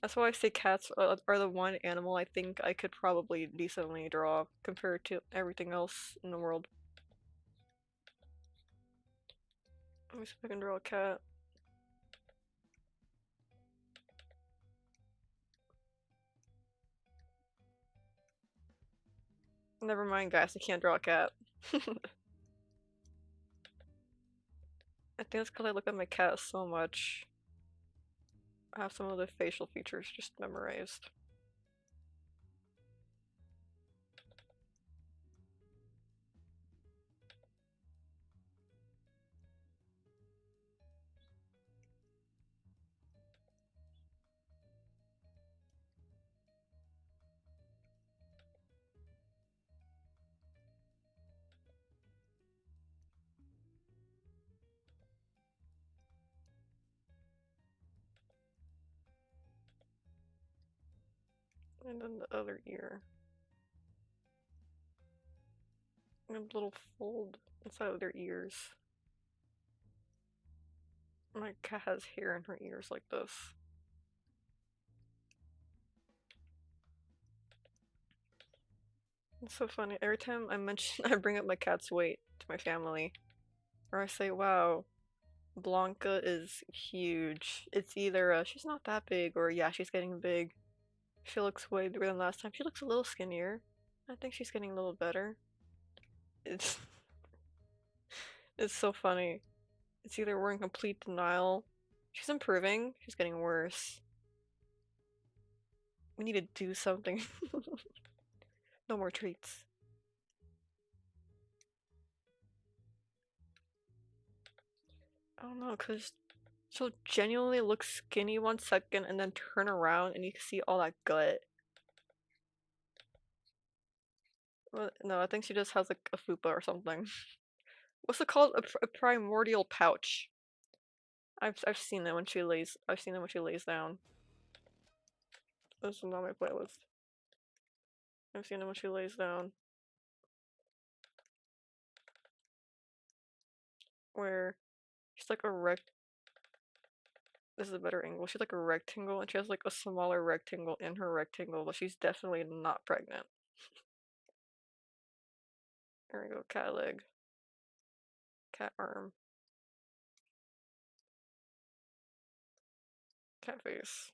That's why I say cats are the one animal I think I could probably decently draw compared to everything else in the world. Let me see if I can draw a cat. Never mind, guys, I can't draw a cat. I think it's because I look at my cat so much. I have some of the facial features just memorized. And then the other ear. And a little fold inside of their ears. My cat has hair in her ears like this. It's so funny. Every time I mention, I bring up my cat's weight to my family, or I say, wow, Blanca is huge. It's either she's not that big, or yeah, she's getting big. She looks way bigger than last time. She looks a little skinnier. I think she's getting a little better. It's it's so funny. It's either we're in complete denial. She's improving. She's getting worse. We need to do something. No more treats. I don't know, cause she'll genuinely look skinny 1 second and then turn around and you can see all that gut. Well, no, I think she just has like a fupa or something. What's it called? A primordial pouch. I've seen it when she lays. I've seen it when she lays down. This is not my playlist. I've seen it when she lays down. Where she's like a rect. This is a better angle. She's like a rectangle, and she has like a smaller rectangle in her rectangle, but she's definitely not pregnant. There we go. Cat leg. Cat arm. Cat face.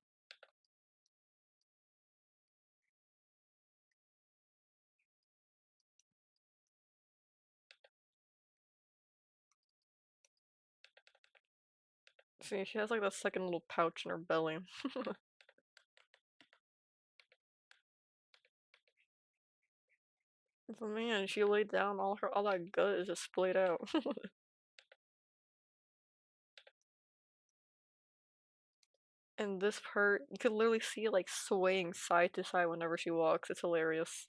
See, she has like the second little pouch in her belly. But man, she laid down all that gut is just splayed out. And this part, you could literally see it like swaying side to side whenever she walks. It's hilarious.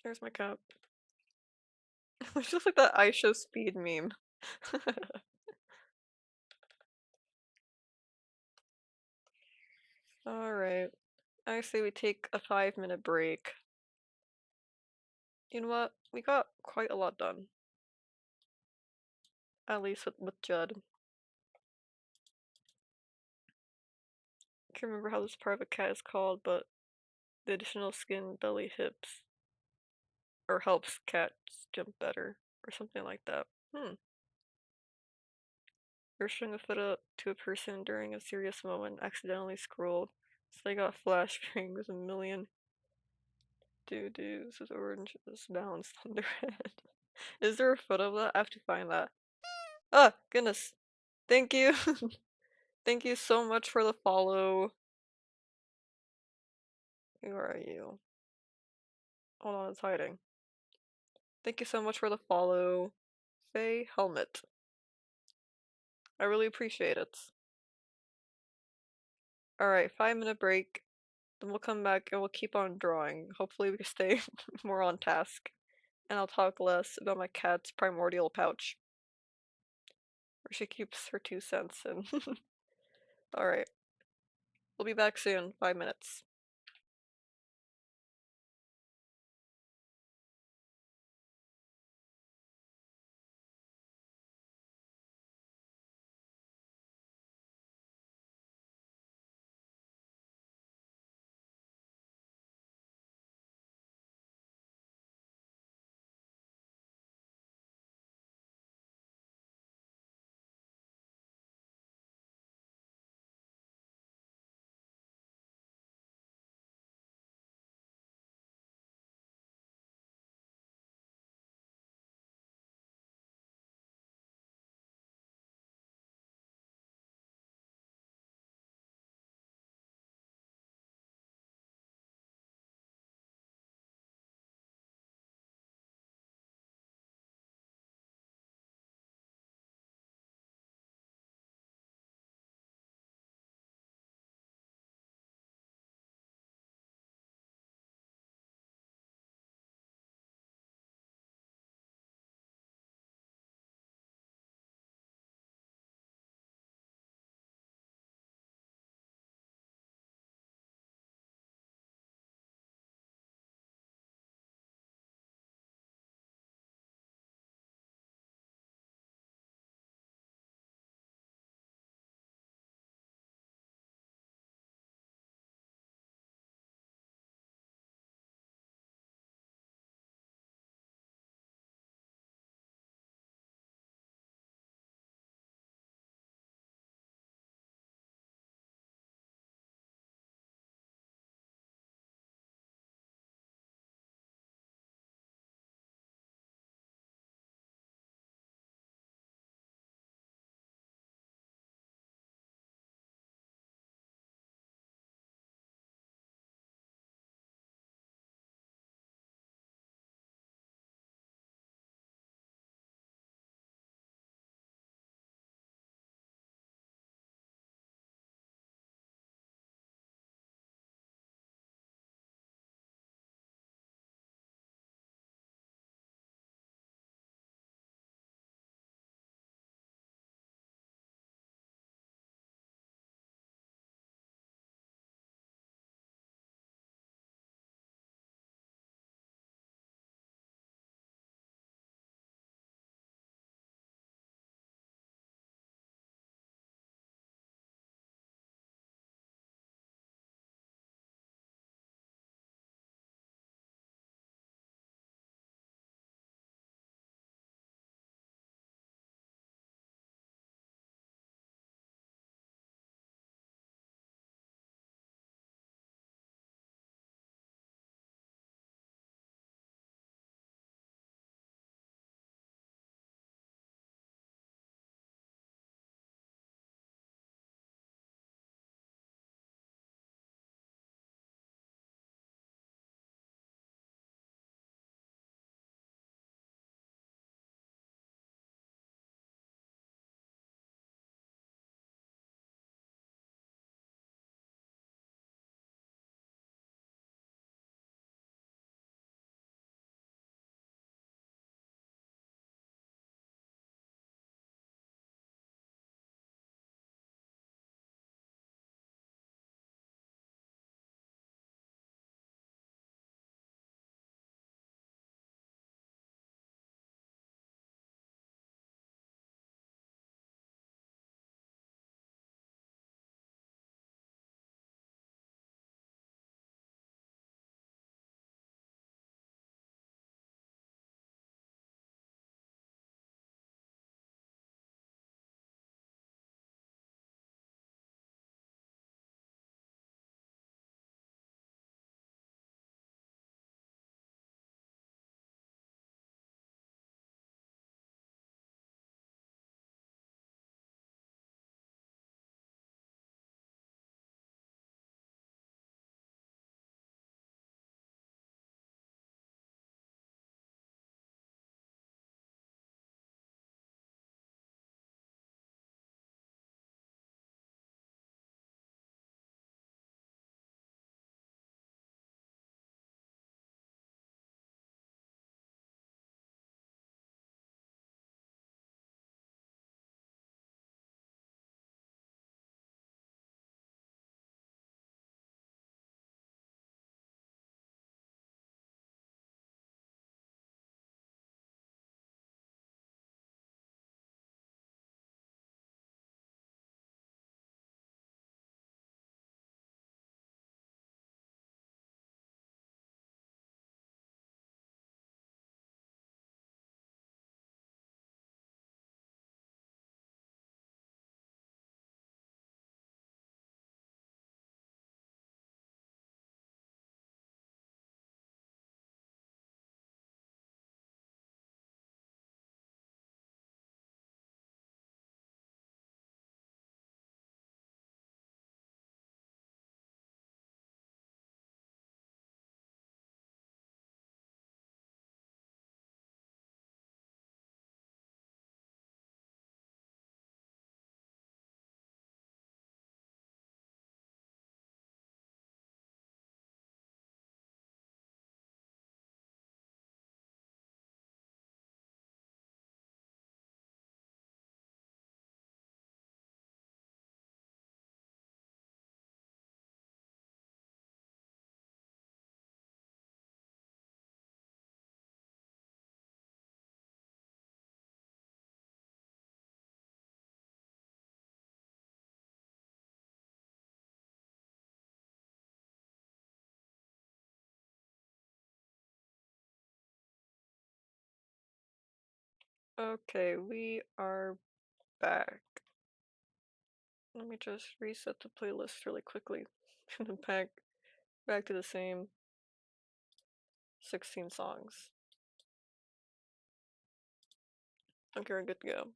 There's my cat. It's just like that I show speed meme. Alright. I say we take a 5-minute break. You know what? We got quite a lot done. At least with Judd. I can't remember how this part of a cat is called, but the additional skin, belly, hips, or helps cats jump better, or something like that. You're showing a photo to a person during a serious moment, accidentally scrolled. So I got flashbang with a million doo-doos with oranges balanced on their head. Is there a photo of that? I have to find that. Ah, goodness. Thank you. Thank you so much for the follow. Where are you? Hold on, it's hiding. Thank you so much for the follow. Faye Helmet. I really appreciate it. Alright, 5-minute break. Then we'll come back and we'll keep on drawing. Hopefully we can stay more on task. And I'll talk less about my cat's primordial pouch. Where she keeps her 2 cents in. Alright. We'll be back soon. 5 minutes. Okay, we are back. Let me just reset the playlist really quickly. And back to the same 16 songs. Okay, we're good to go.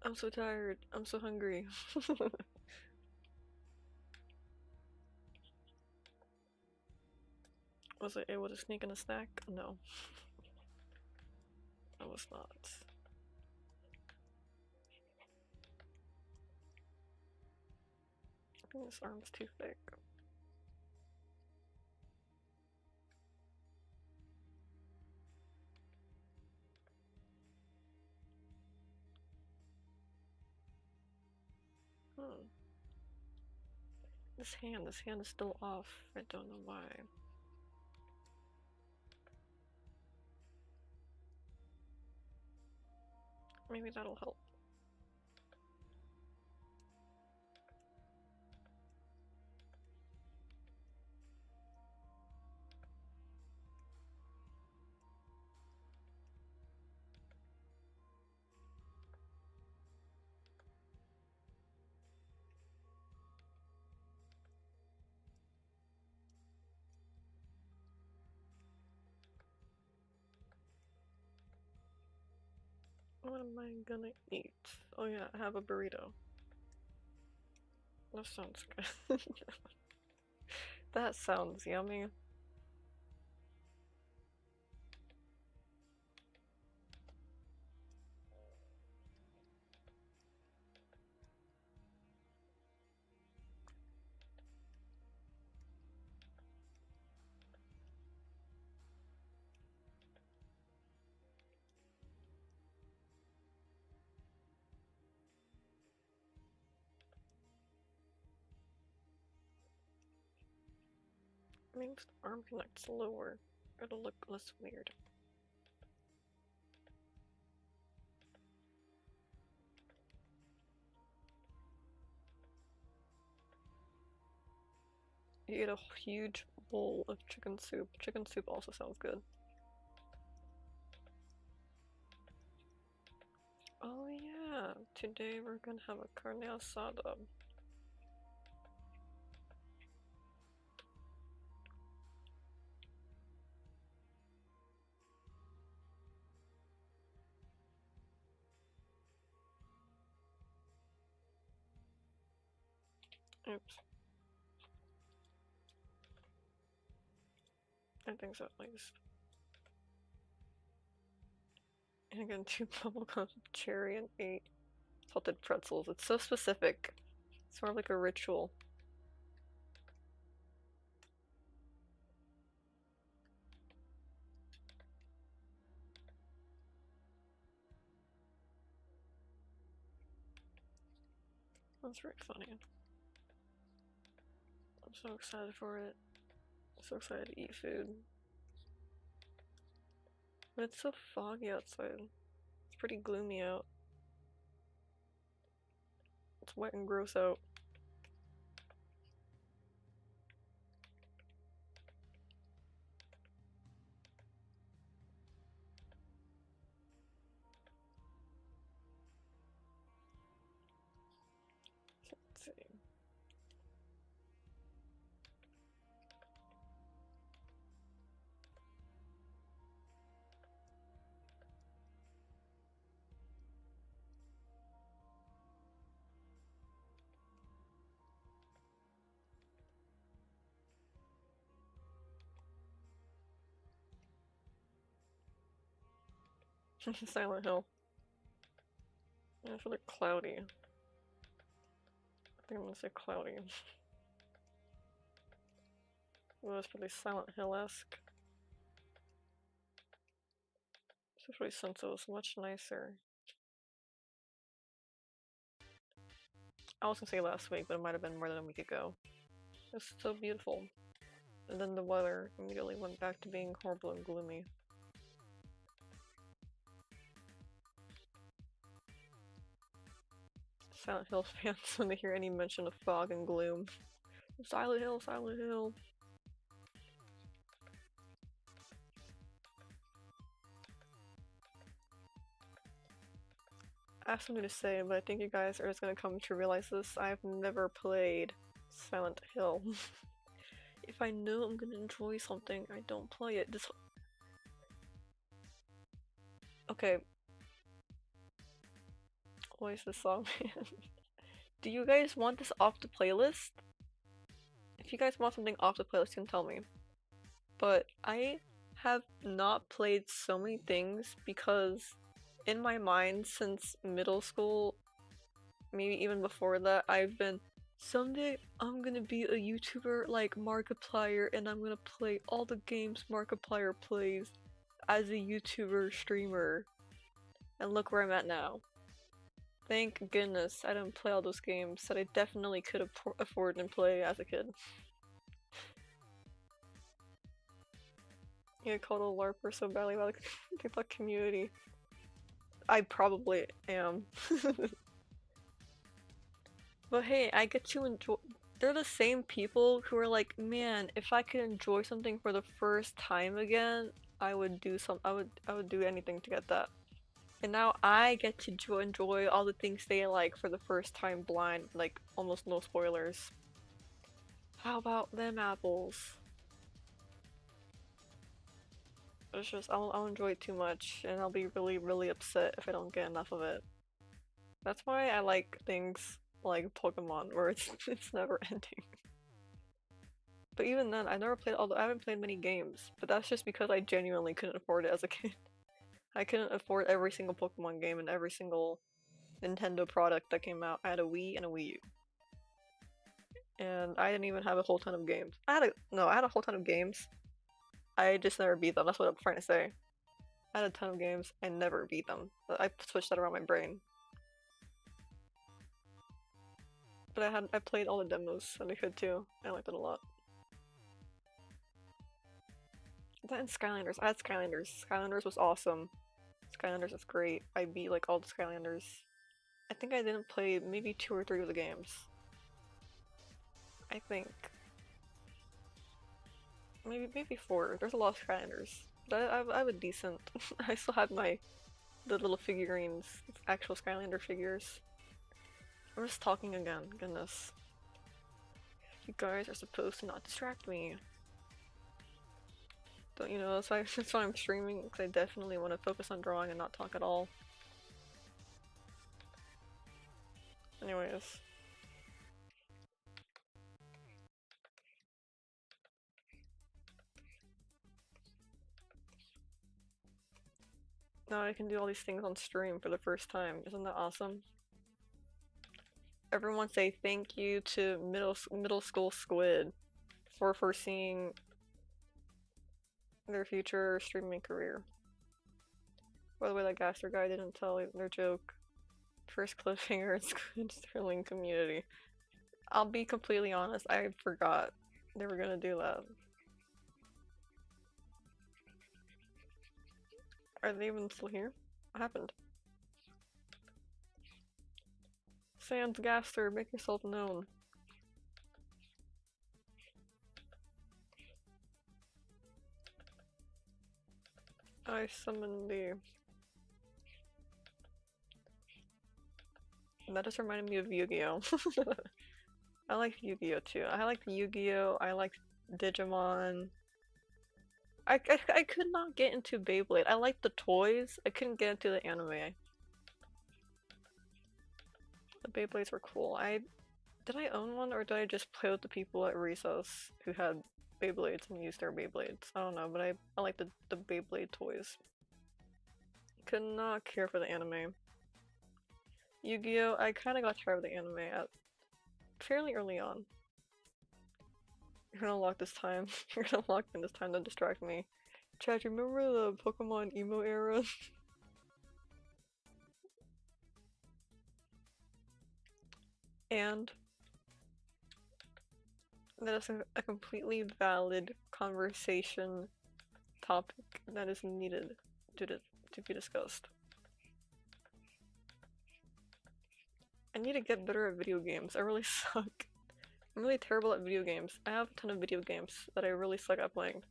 I'm so tired. I'm so hungry. Was I able to sneak in a snack? No. I was not. I think this arm's too thick. Hmm. This hand is still off. I don't know why. Maybe that'll help. What am I gonna eat? Oh yeah, I have a burrito. That sounds good. That sounds yummy. Means the arm connects lower. It'll look less weird. You eat a huge bowl of chicken soup. Chicken soup also sounds good. Oh yeah, today we're gonna have a carne asada. Oops. I think so at least. And again, 2 bubblegum, cherry, and 8 salted pretzels. It's so specific. It's more like a ritual. That's very funny. I'm so excited for it. I'm so excited to eat food. But it's so foggy outside. It's pretty gloomy out. It's wet and gross out. Let's see. Silent Hill. Yeah, it's really cloudy. I think I'm gonna say cloudy. Well, it's really Silent Hill-esque. Especially since it was much nicer. I was gonna say last week, but it might have been more than a week ago. It's so beautiful. And then the weather immediately went back to being horrible and gloomy. Silent Hill fans when they hear any mention of fog and gloom. Silent Hill, Silent Hill. I have something to say, but I think you guys are just gonna come to realize this. I've never played Silent Hill. If I know I'm gonna enjoy something, I don't play it. This. Okay. What is this song, man? Do you guys want this off the playlist? If you guys want something off the playlist, you can tell me. But I have not played so many things because in my mind since middle school, maybe even before that, I've been someday I'm gonna be a YouTuber like Markiplier and I'm gonna play all the games Markiplier plays as a YouTuber streamer. And look where I'm at now. Thank goodness I didn't play all those games that I definitely could afford and play as a kid. You get called a LARPer so badly by the TikTok community. I probably am. But hey, I get to enjoy. They're the same people who are like, man, if I could enjoy something for the first time again, I would do some. I would do anything to get that. And now I get to enjoy all the things they like for the first time blind, like almost no spoilers. How about them apples? It's just I'll enjoy it too much, and I'll be really upset if I don't get enough of it. That's why I like things like Pokemon, where it's never ending. But even then, I never played. Although I haven't played many games, but that's just because I genuinely couldn't afford it as a kid. I couldn't afford every single Pokemon game and every single Nintendo product that came out. I had a Wii and a Wii U, and I didn't even have a whole ton of games. I had a whole ton of games. I just never beat them. That's what I'm trying to say. I had a ton of games. I never beat them. I switched that around my brain. But I played all the demos and I could too. I liked it a lot. That and Skylanders. I had Skylanders. Skylanders was awesome. Skylanders is great. I beat like all the Skylanders. I think I didn't play maybe 2 or 3 of the games. I think. Maybe 4. There's a lot of Skylanders. But I have a decent. I still had the little figurines, actual Skylander figures. I'm just talking again. Goodness. You guys are supposed to not distract me. Don't you know? That's why I'm streaming, because I definitely want to focus on drawing and not talk at all. Anyways. Now I can do all these things on stream for the first time. Isn't that awesome? Everyone say thank you to middle school Squid for foreseeing their future streaming career. By the way, that Gaster guy didn't tell their joke. First cliffhanger in Squid Sterling community. I'll be completely honest, I forgot they were gonna do that. Are they even still here? What happened? Sans Gaster, make yourself known. I summoned the... That just reminded me of Yu-Gi-Oh! I like Yu-Gi-Oh! Too. I like Yu-Gi-Oh! I like Digimon. I could not get into Beyblade. I like the toys. I couldn't get into the anime. The Beyblades were cool. Did I own one or did I just play with the people at recess who had Beyblades and used their Beyblades? I don't know, but I like the Beyblade toys. Could not care for the anime. Yu-Gi-Oh! I kinda got tired of the anime at fairly early on. You're gonna lock this time. You're gonna lock in this time to distract me. Chad, you remember the Pokemon emo era? And that is a completely valid conversation topic that is needed to be discussed. need to get better at video games. I really suck. I'm really terrible at video games. I have a ton of video games that I really suck at playing.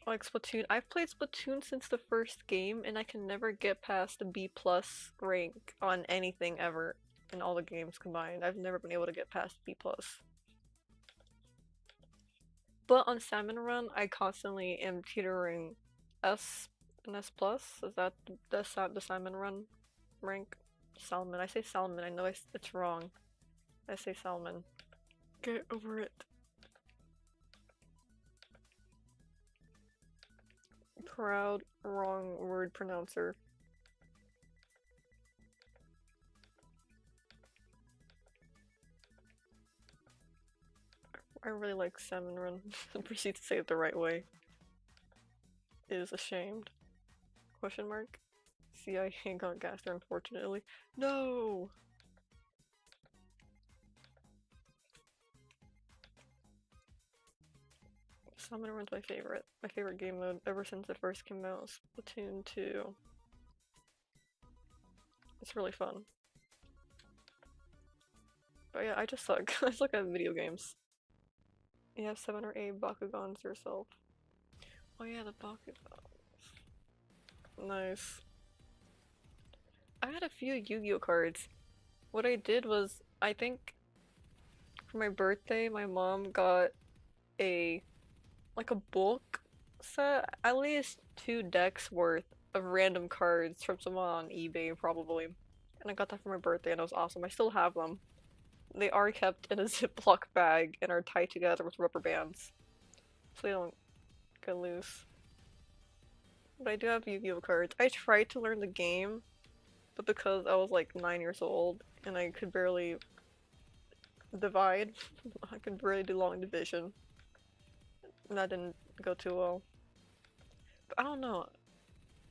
Like Splatoon. I've played Splatoon since the first game, and I can never get past the B plus rank on anything ever in all the games combined. I've never been able to get past B plus. But on Salmon Run, I constantly am teetering S and S plus. Is that the Salmon Run rank? Salmon. I say salmon. I know it's wrong. I say salmon. Get over it. Proud wrong word pronouncer. I really like Salmon Run. Proceed to say it the right way. Is ashamed. Question mark? CIA got gassed there, unfortunately. No! Salmon Run's my favorite. My favorite game mode ever since it first came out. Splatoon 2. It's really fun. But yeah, I just suck. I suck at video games. You have 7 or 8 Bakugans yourself. Oh yeah, the Bakugans. Nice. I had a few Yu-Gi-Oh cards. What I did was, I think for my birthday, my mom got like a bulk set, at least 2 decks worth of random cards from someone on eBay probably. And I got that for my birthday and it was awesome. I still have them. They are kept in a Ziploc bag and are tied together with rubber bands, so they don't get loose. But I do have Yu-Gi-Oh cards. I tried to learn the game, but because I was like 9 years old and I could barely divide, I could barely do long division. And that didn't go too well. But I don't know.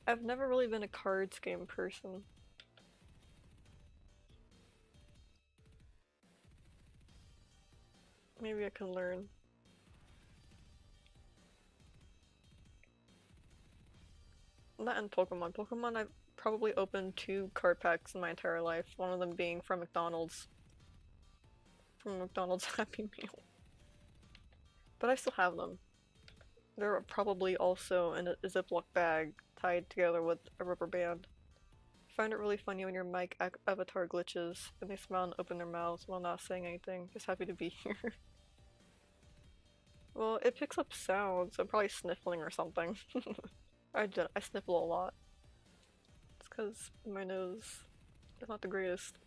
I've never really been a cards game person. Maybe I can learn. Not in Pokemon. Pokemon, I've probably opened 2 card packs in my entire life, one of them being from McDonald's. From McDonald's Happy Meal. But I still have them. They're probably also in a Ziploc bag tied together with a rubber band. I find it really funny when your mic avatar glitches and they smile and open their mouths while not saying anything. Just happy to be here. Well, it picks up sounds, so I'm probably sniffling or something. I sniffle a lot. It's because my nose is not the greatest.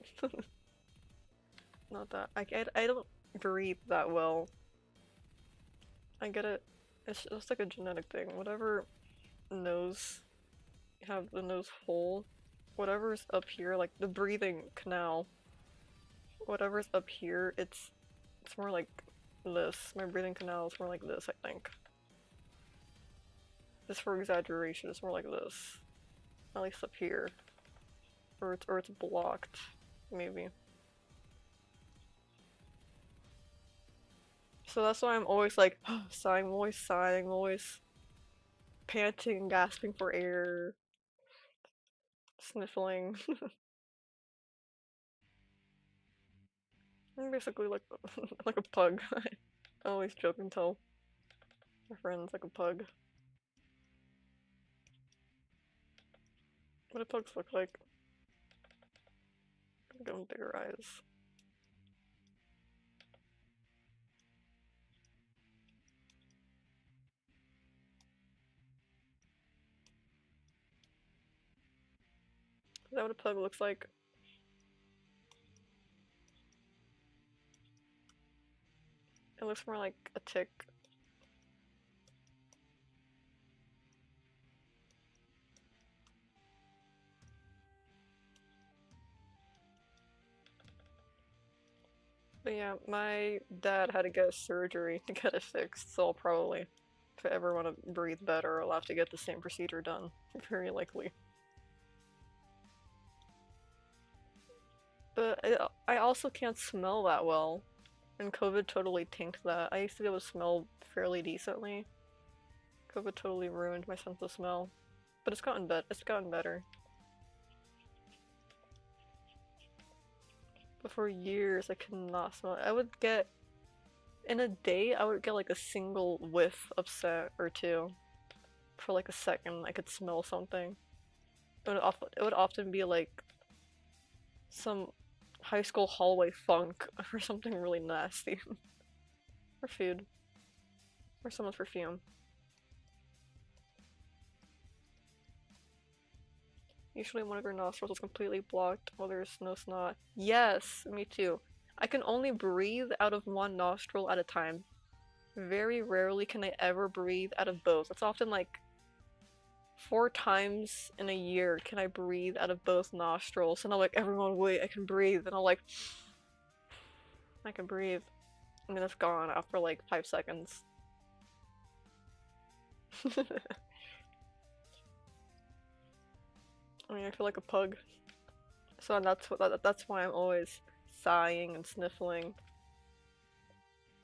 Not that. I don't breathe that well. I get it. It's just like a genetic thing. Whatever nose, you have the nose hole, whatever's up here, like the breathing canal, whatever's up here, it's more like this. My breathing canal is more like this, I think. Just for exaggeration, it's more like this. At least up here. Or it's blocked, maybe. So that's why I'm always like sighing, I'm always sighing, I'm always panting and gasping for air, sniffling. I'm basically like like a pug. I always joke and tell my friends like a pug. What do pugs look like? Give them bigger eyes. Is that what a pug looks like? It looks more like a tick. But yeah, my dad had to get surgery to get it fixed, so I'll probably, if I ever want to breathe better, I'll have to get the same procedure done. Very likely. But I also can't smell that well, and COVID totally tanked that. I used to be able to smell fairly decently. COVID totally ruined my sense of smell. But it's gotten better. But for years I could not smell it. I would get in a day I would get like a single whiff of scent or two. For like a second I could smell something. It would often be like some high school hallway funk or something really nasty. Or food. Or someone's perfume. Usually one of your nostrils is completely blocked while there's no snot. Yes, me too. I can only breathe out of one nostril at a time. Very rarely can I ever breathe out of both. It's often like 4 times in a year can I breathe out of both nostrils. And I'm like, everyone wait, I can breathe. And I'm like, I can breathe. And then it's gone after like 5 seconds. I mean, I feel like a pug. So that's why I'm always sighing and sniffling.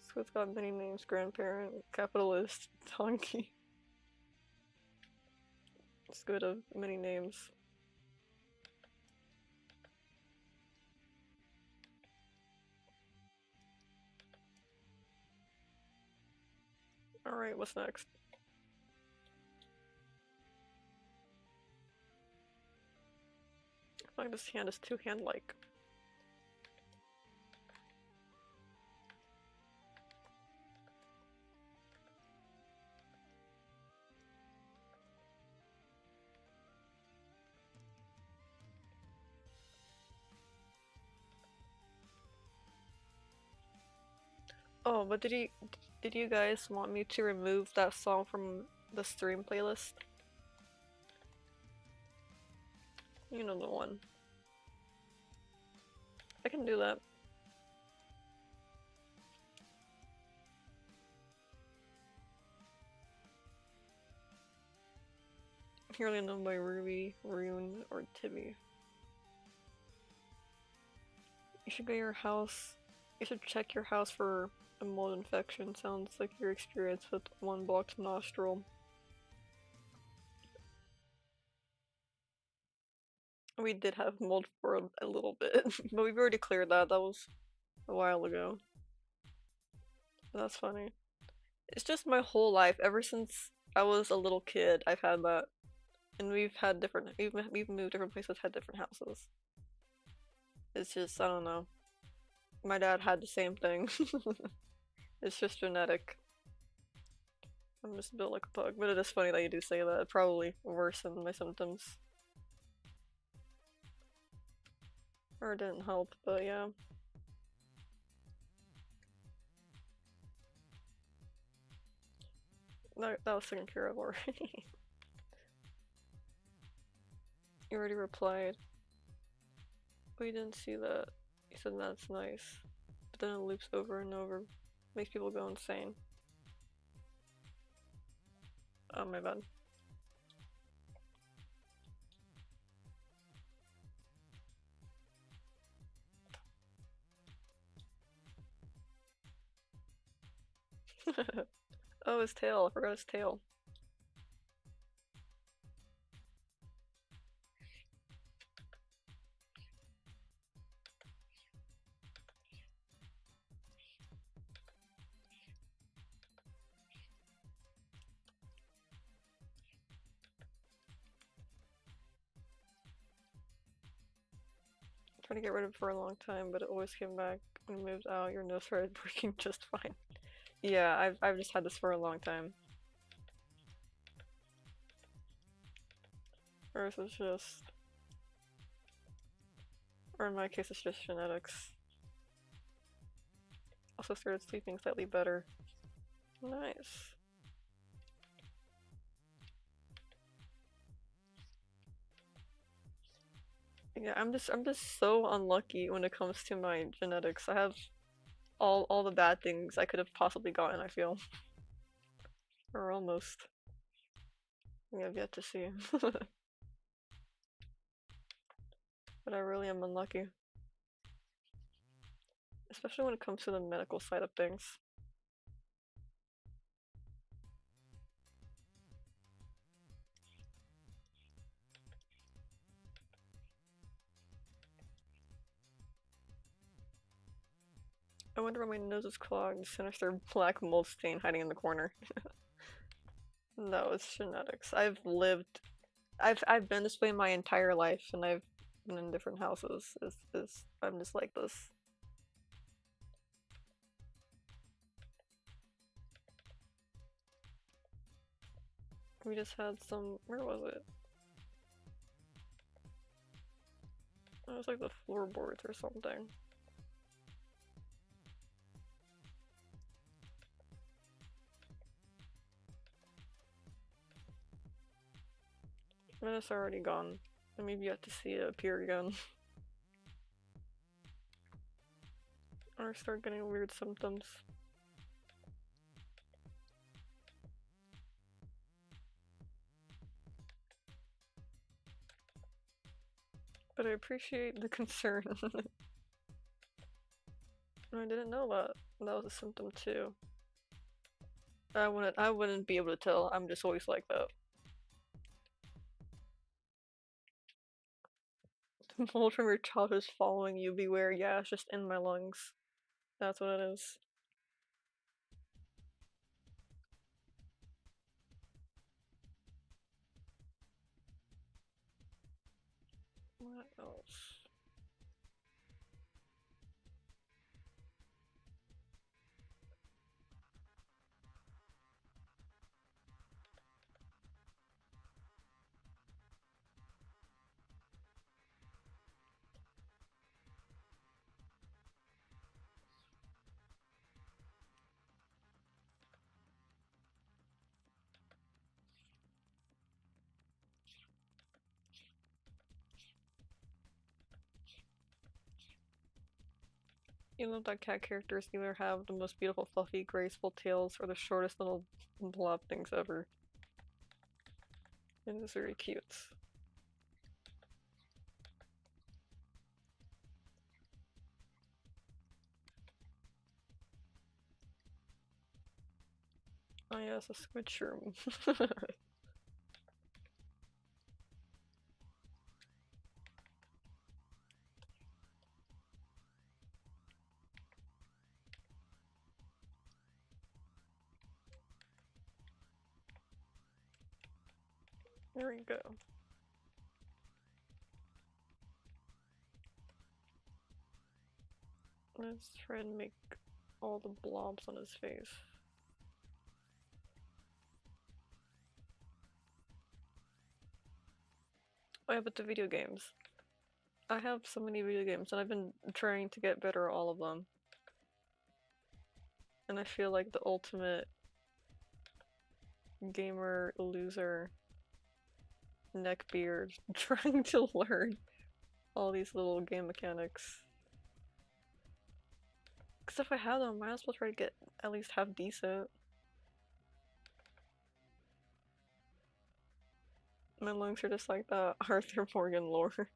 So it's got many names: grandparent, capitalist, donkey. It's good of many names. Alright, what's next? I feel like this hand is too hand-like. Oh, but did you guys want me to remove that song from the stream playlist? You know the one. I can do that. Purely known by Ruby, Rune, or Tibby. You should go to your house. You should check your house for a mold infection. Sounds like your experience with one blocked nostril. We did have mold for a little bit, but we've already cleared that. That was a while ago. That's funny. It's just my whole life, ever since I was a little kid, I've had that. And we've moved different places, had different houses. It's just, I don't know. My dad had the same thing. It's just genetic. I'm just built like a pug, but it is funny that you do say that. It probably worsened my symptoms. Or it didn't help, but yeah. That was taken care of already. You already replied. We didn't see that. You said that's nice. But then it loops over and over. Makes people go insane. Oh, my bad. Oh, his tail. I forgot his tail. Tried to get rid of it for a long time, but it always came back when it moved out. Your nose started working just fine. Yeah, I've just had this for a long time. Or is it just... Or in my case, it's just genetics. Also started sleeping slightly better. Nice. Yeah, I'm just so unlucky when it comes to my genetics. I have all the bad things I could have possibly gotten, I feel. Or almost. We have yet to see. But I really am unlucky. Especially when it comes to the medical side of things. I wonder why my nose is clogged. Sinister black mold stain hiding in the corner. No, it's genetics. I've been this way my entire life, and I've been in different houses. I'm just like this. We just had some. Where was it? It was like the floorboards or something. And it's already gone. And maybe you have to see it appear again. Or start getting weird symptoms. But I appreciate the concern. I didn't know that. That was a symptom too. I wouldn't be able to tell. I'm just always like that. Mold from your childhood is following you. Beware. Yeah, it's just in my lungs. That's what it is. What else? You love that cat characters either have the most beautiful, fluffy, graceful tails or the shortest little blob things ever. It is very cute. Oh yeah, it's a squid shroom. There we go. Let's try and make all the blobs on his face. Oh yeah, but the video games. I have so many video games and I've been trying to get better at all of them. And I feel like the ultimate gamer loser neckbeard trying to learn all these little game mechanics. Cause if I have them, I might as well try to get at least half decent. My lungs are just like that Arthur Morgan lore.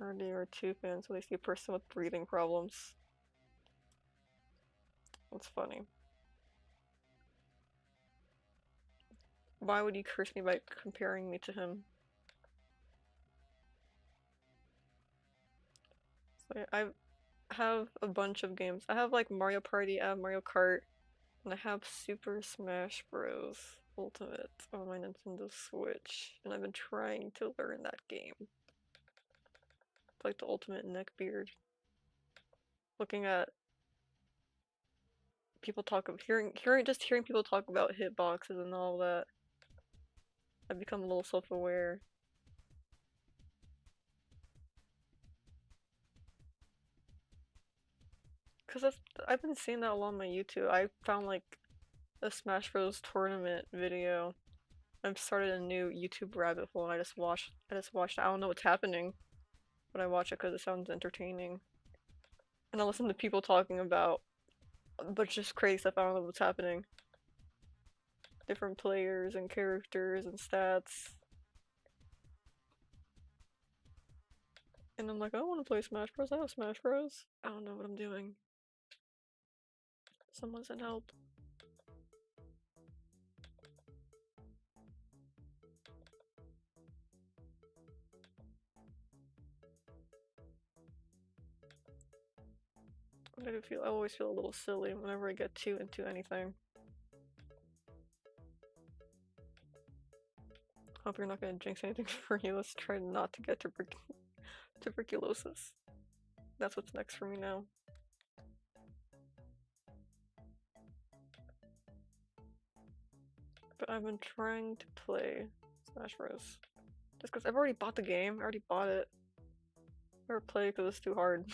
Already are two fans, so they see a person with breathing problems. That's funny. Why would you curse me by comparing me to him? So yeah, I have a bunch of games. I have like Mario Party, I have Mario Kart, and I have Super Smash Bros. Ultimate on my Nintendo Switch, and I've been trying to learn that game. It's like the ultimate neckbeard. Looking at people talk of hearing people talk about hitboxes and all that, I've become a little self-aware. Cause I've been seeing that a lot on my YouTube. I found like a Smash Bros. Tournament video. I've started a new YouTube rabbit hole and I just watched I don't know what's happening, but I watch it because it sounds entertaining. And I listen to people talking about but just crazy stuff, I don't know what's happening. Different players and characters and stats. And I'm like, I want to play Smash Bros. I have Smash Bros. I don't know what I'm doing. Someone send help. But I always feel a little silly whenever I get too into anything. Hope you're not gonna jinx anything for you. Let's try not to get tuberculosis. That's what's next for me now. But I've been trying to play Smash Bros. Just because I've already bought the game. I already bought it. Never play because it's too hard.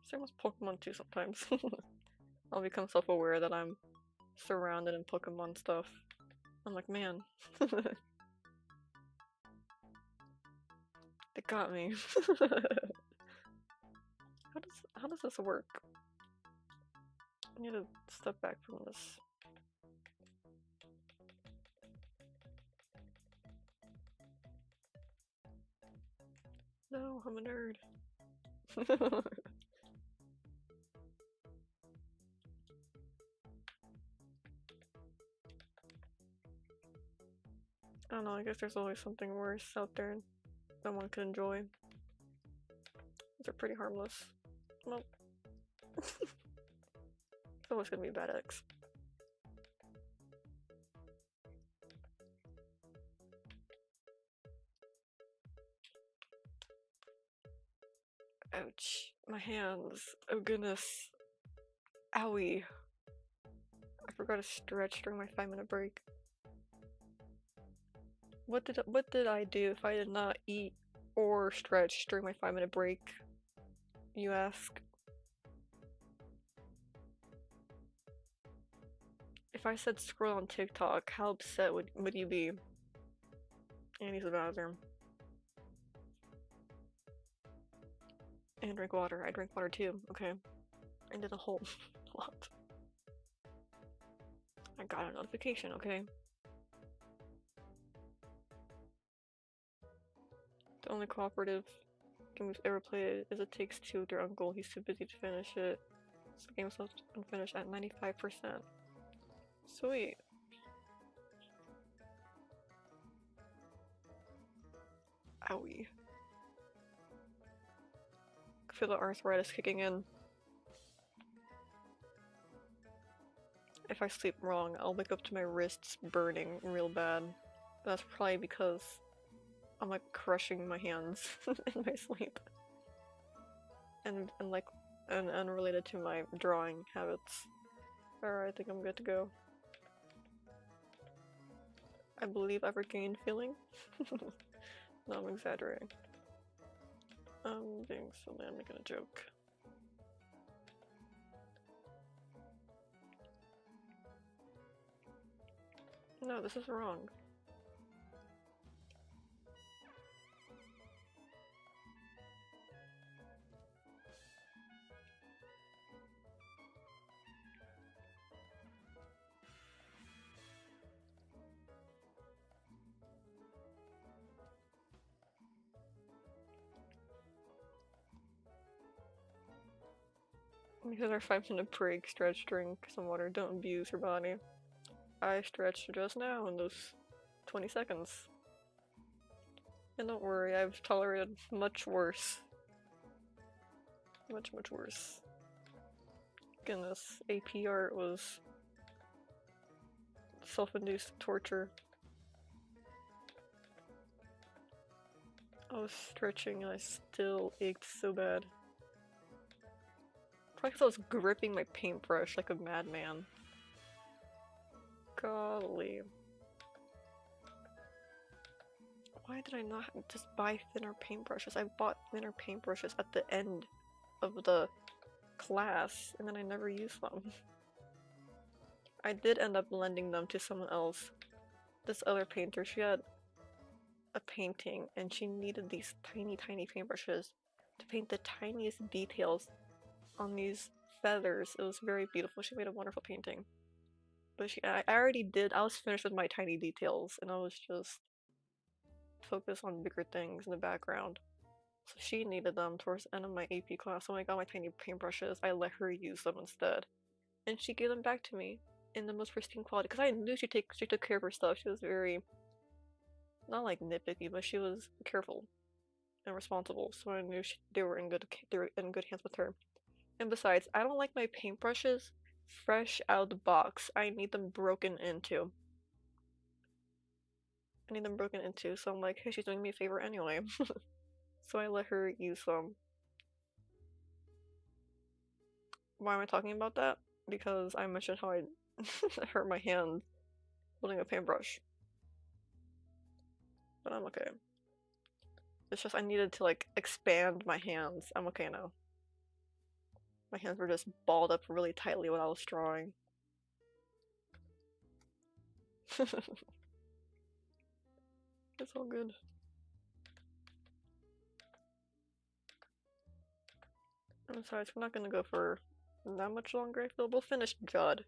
Same with Pokemon too sometimes. I'll become self-aware that I'm surrounded in Pokemon stuff. I'm like, man. They got me. How does this work? I need to step back from this. No, I'm a nerd. I don't know, I guess there's always something worse out there that one can enjoy. These are pretty harmless. Nope. It's always gonna be a bad X. Ouch. My hands. Oh goodness. Owie. I forgot to stretch during my 5-minute break. What did I do if I did not eat or stretch during my 5-minute break? You ask. If I said scroll on TikTok, how upset would you be? And use the bathroom. And drink water. I drank water too. Okay. I did a whole lot. I got a notification, okay? The only cooperative game we've ever played is It Takes Two with their uncle. He's too busy to finish it. So the game's left unfinished at 95%. Sweet. Owie. I feel the arthritis kicking in. If I sleep wrong, I'll wake up to my wrists burning real bad. That's probably because I'm like crushing my hands in my sleep. And unrelated to my drawing habits. Alright, I think I'm good to go. I believe I've regained feeling. No, I'm exaggerating. I'm being silly, I'm making a joke. No, this is wrong. Because our 5-minute break, stretch, drink some water, don't abuse your body. I stretched just now in those 20 seconds. And don't worry, I've tolerated much worse. Much worse. Goodness, AP art was self-induced torture. I was stretching and I still ached so bad. Probably because I was gripping my paintbrush like a madman. Golly. Why did I not just buy thinner paintbrushes? I bought thinner paintbrushes at the end of the class, and then I never used them. I did end up lending them to someone else. This other painter, she had a painting, and she needed these tiny paintbrushes to paint the tiniest details on these feathers. It was very beautiful. She made a wonderful painting. But I already did. I was finished with my tiny details, and I was just focused on bigger things in the background. So she needed them towards the end of my AP class. So when I got my tiny paintbrushes, I let her use them instead, and she gave them back to me in the most pristine quality. Because I knew she took care of her stuff. She was very, not like nitpicky, but she was careful and responsible. So I knew they were in good hands with her. And besides, I don't like my paintbrushes fresh out of the box. I need them broken into. So I'm like, hey, she's doing me a favor anyway. So I let her use them. Why am I talking about that? Because I mentioned how I hurt my hand holding a paintbrush. But I'm okay. It's just I needed to like expand my hands. I'm okay now. My hands were just balled up really tightly when I was drawing. It's all good. And besides, we're not gonna go for that much longer. I feel we'll finish Judd.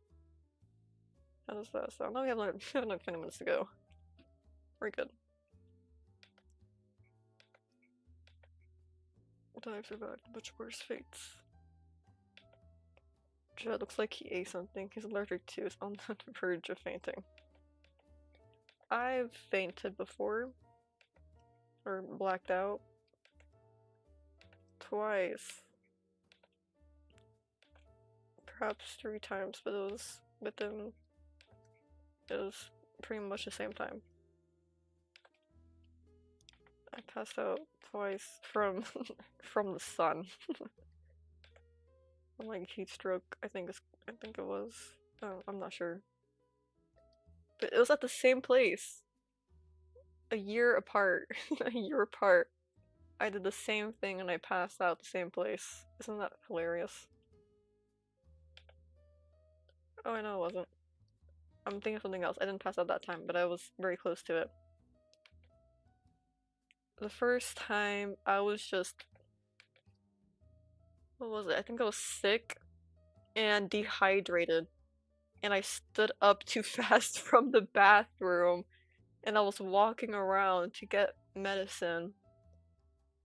How does that sound? No, we have like 20 minutes to go. We're good. I've survived much worse fates. Judd looks like he ate something. He's allergic to. Is on the verge of fainting. I've fainted before. Or blacked out. Twice. Perhaps 3 times, but it was within. It was pretty much the same time. I passed out twice from from the sun. From like heat stroke, I think it was. Oh, I'm not sure. But it was at the same place. A year apart. A year apart. I did the same thing and I passed out the same place. Isn't that hilarious? Oh, I know it wasn't. I'm thinking of something else. I didn't pass out that time, but I was very close to it. The first time I was just, what was it? I think I was sick and dehydrated, and I stood up too fast from the bathroom, and I was walking around to get medicine,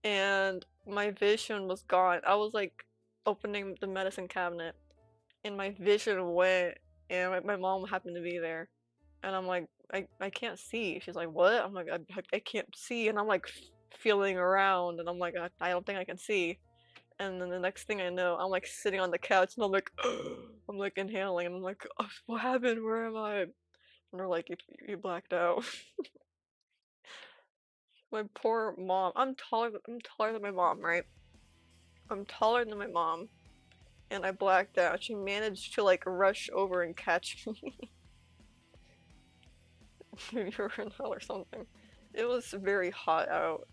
and my vision was gone. I was like opening the medicine cabinet, and my vision went, and my mom happened to be there, and I'm like, I can't see. She's like, what? I'm like, I can't see, and I'm like feeling around, and I'm like, I don't think I can see. And then the next thing I know, I'm like sitting on the couch, and I'm like, I'm like inhaling, and I'm like, oh, what happened? Where am I? And they're like, you blacked out. My poor mom. I'm taller than my mom, right? I'm taller than my mom, and I blacked out. She managed to like rush over and catch me. Urinal or something. It was very hot out.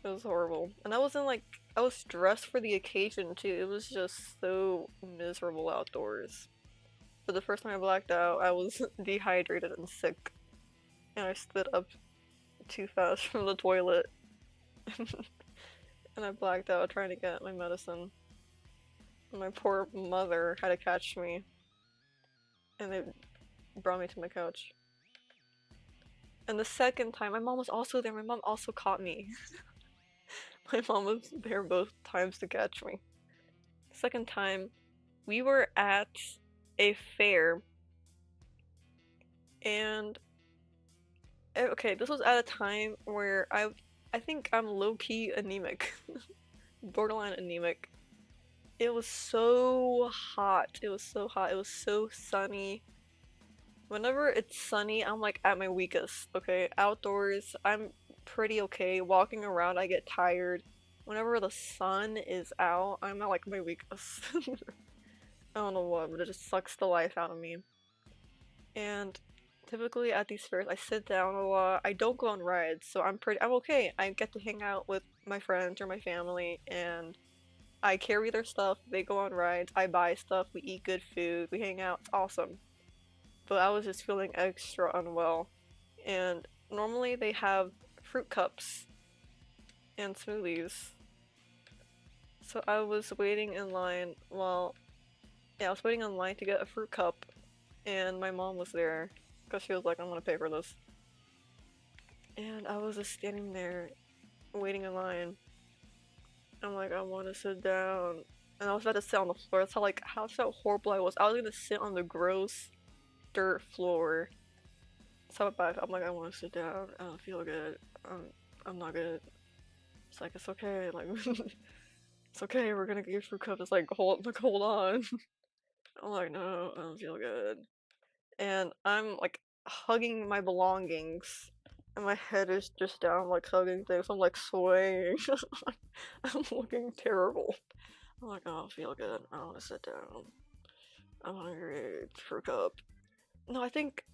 It was horrible. And I wasn't like, I was dressed for the occasion too. It was just so miserable outdoors. But the first time I blacked out, I was dehydrated and sick. And I stood up too fast from the toilet. And I blacked out trying to get my medicine. And my poor mother had to catch me. And they brought me to my couch. And the second time, my mom was also there. My mom also caught me. My mom was there both times to catch me. Second time, we were at a fair, and okay, this was at a time where I think I'm low-key anemic. Borderline anemic. It was so hot. It was so hot. It was so sunny. Whenever it's sunny, I'm like at my weakest, okay? Outdoors, I'm pretty okay. Walking around, I get tired. Whenever the sun is out, I'm at like my weakest. I don't know what, but it just sucks the life out of me. And typically at these fairs, I sit down a lot. I don't go on rides, so I'm okay. I get to hang out with my friends or my family, and I carry their stuff. They go on rides. I buy stuff. We eat good food. We hang out. It's awesome. But I was just feeling extra unwell. And normally they have fruit cups and smoothies. So I was waiting in line, well, yeah, I was waiting in line to get a fruit cup, and my mom was there because she was like, I'm gonna pay for this. And I was just standing there waiting in line. I'm like, I want to sit down. And I was about to sit on the floor. That's how horrible I was. I was gonna sit on the gross dirt floor. So I'm like, I want to sit down. I don't feel good. I'm not good. It's like, it's okay. Like, it's okay. We're gonna get your fruit cup. It's like, hold on. I'm like, no, I don't feel good. And I'm like hugging my belongings. And my head is just down, like hugging things. I'm like swaying. I'm looking terrible. I'm like, oh, I feel good. I want to sit down. I'm hungry. Fruit cup. No, I think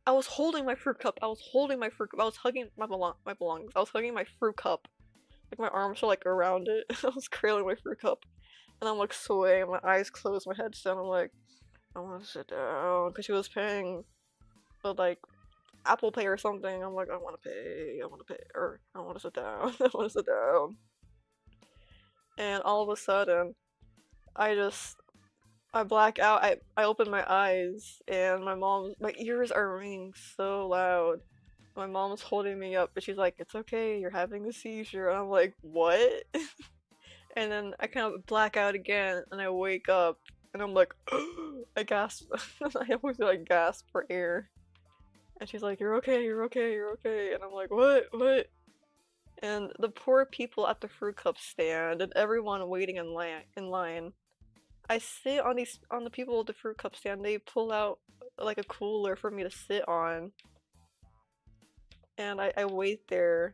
I was holding my fruit cup. I was holding my fruit cup. I was hugging my belongings. I was hugging my fruit cup. Like my arms were like around it. I was cradling my fruit cup. And I'm like swaying, my eyes closed, my head's down. I'm like, I want to sit down. Because she was paying with like Apple Pay or something. I'm like, I want to pay. I want to pay. Or I want to sit down. I want to sit down. And all of a sudden, I black out. I open my eyes and my ears are ringing so loud. My mom's holding me up, but she's like, "It's okay, you're having a seizure." And I'm like, "What?" And then I kind of black out again, and I wake up, and I'm like, I gasp. I always like gasp for air. And she's like, "You're okay, you're okay, you're okay." And I'm like, "What? What?" And the poor people at the fruit cup stand, and everyone waiting in line. I sit on the people at the fruit cup stand. They pull out like a cooler for me to sit on, and I wait there.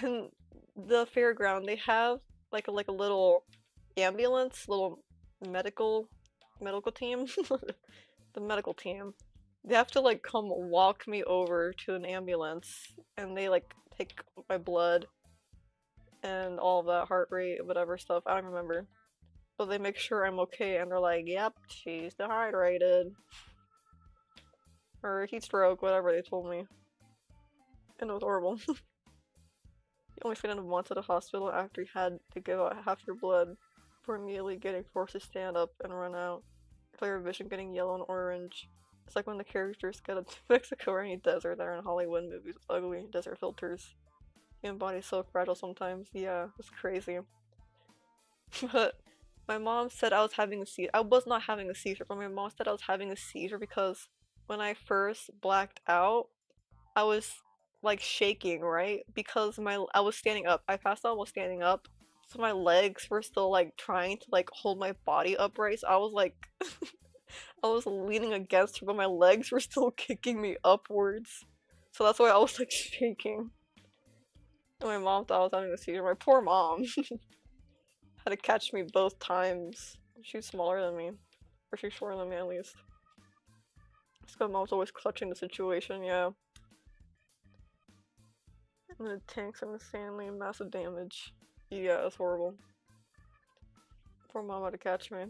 And the fairground, they have like a little ambulance, little medical medical team. The medical team. They have to like come walk me over to an ambulance, and they like take my blood and all of that heart rate, whatever stuff. I don't remember. But they make sure I'm okay, and they're like, "Yep, she's dehydrated." Or heat stroke, whatever they told me. And it was horrible. You only fit in once at a hospital after you had to give out half your blood before immediately getting forced to stand up and run out. Clear vision getting yellow and orange. It's like when the characters get up to Mexico or any desert that are in Hollywood movies with ugly desert filters. Human body's so fragile sometimes. Yeah, it's crazy. But my mom said I was having a seizure. I was not having a seizure, but my mom said I was having a seizure because when I first blacked out, I was like shaking, right? Because I was standing up. I passed out while standing up. So my legs were still like trying to like hold my body upright. So I was like I was leaning against her, but my legs were still kicking me upwards. So that's why I was like shaking. And my mom thought I was having a seizure. My poor mom had to catch me both times. She's smaller than me. Or she's shorter than me at least. So my mom's always clutching the situation, yeah. And the tank's insanely massive damage. Yeah, it's horrible. Poor mom had to catch me.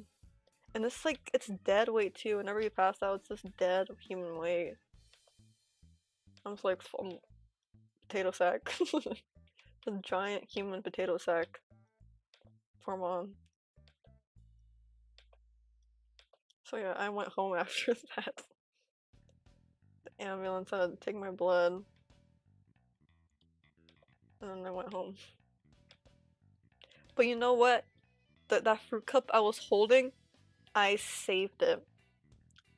And this like, it's dead weight too. Whenever you pass out, it's just dead human weight. I'm just like, potato sack. A giant human potato sack. Poor mom. So yeah, I went home after that. The ambulance had to take my blood. And then I went home. But you know what? That fruit cup I was holding, I saved it.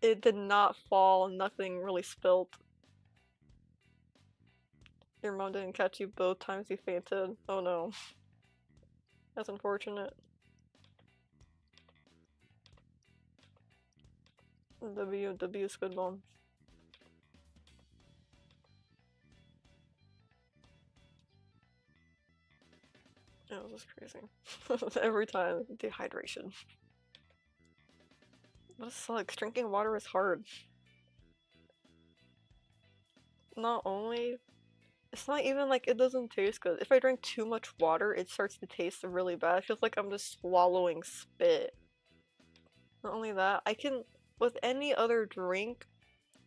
It did not fall, nothing really spilled. Your mom didn't catch you both times you fainted. Oh no. That's unfortunate. W Squid Bone. Yeah, it was just crazy. Every time, dehydration. That sucks. Drinking water is hard. Not only, it's not even like it doesn't taste good. If I drink too much water, it starts to taste really bad. It feels like I'm just swallowing spit. Not only that, with any other drink,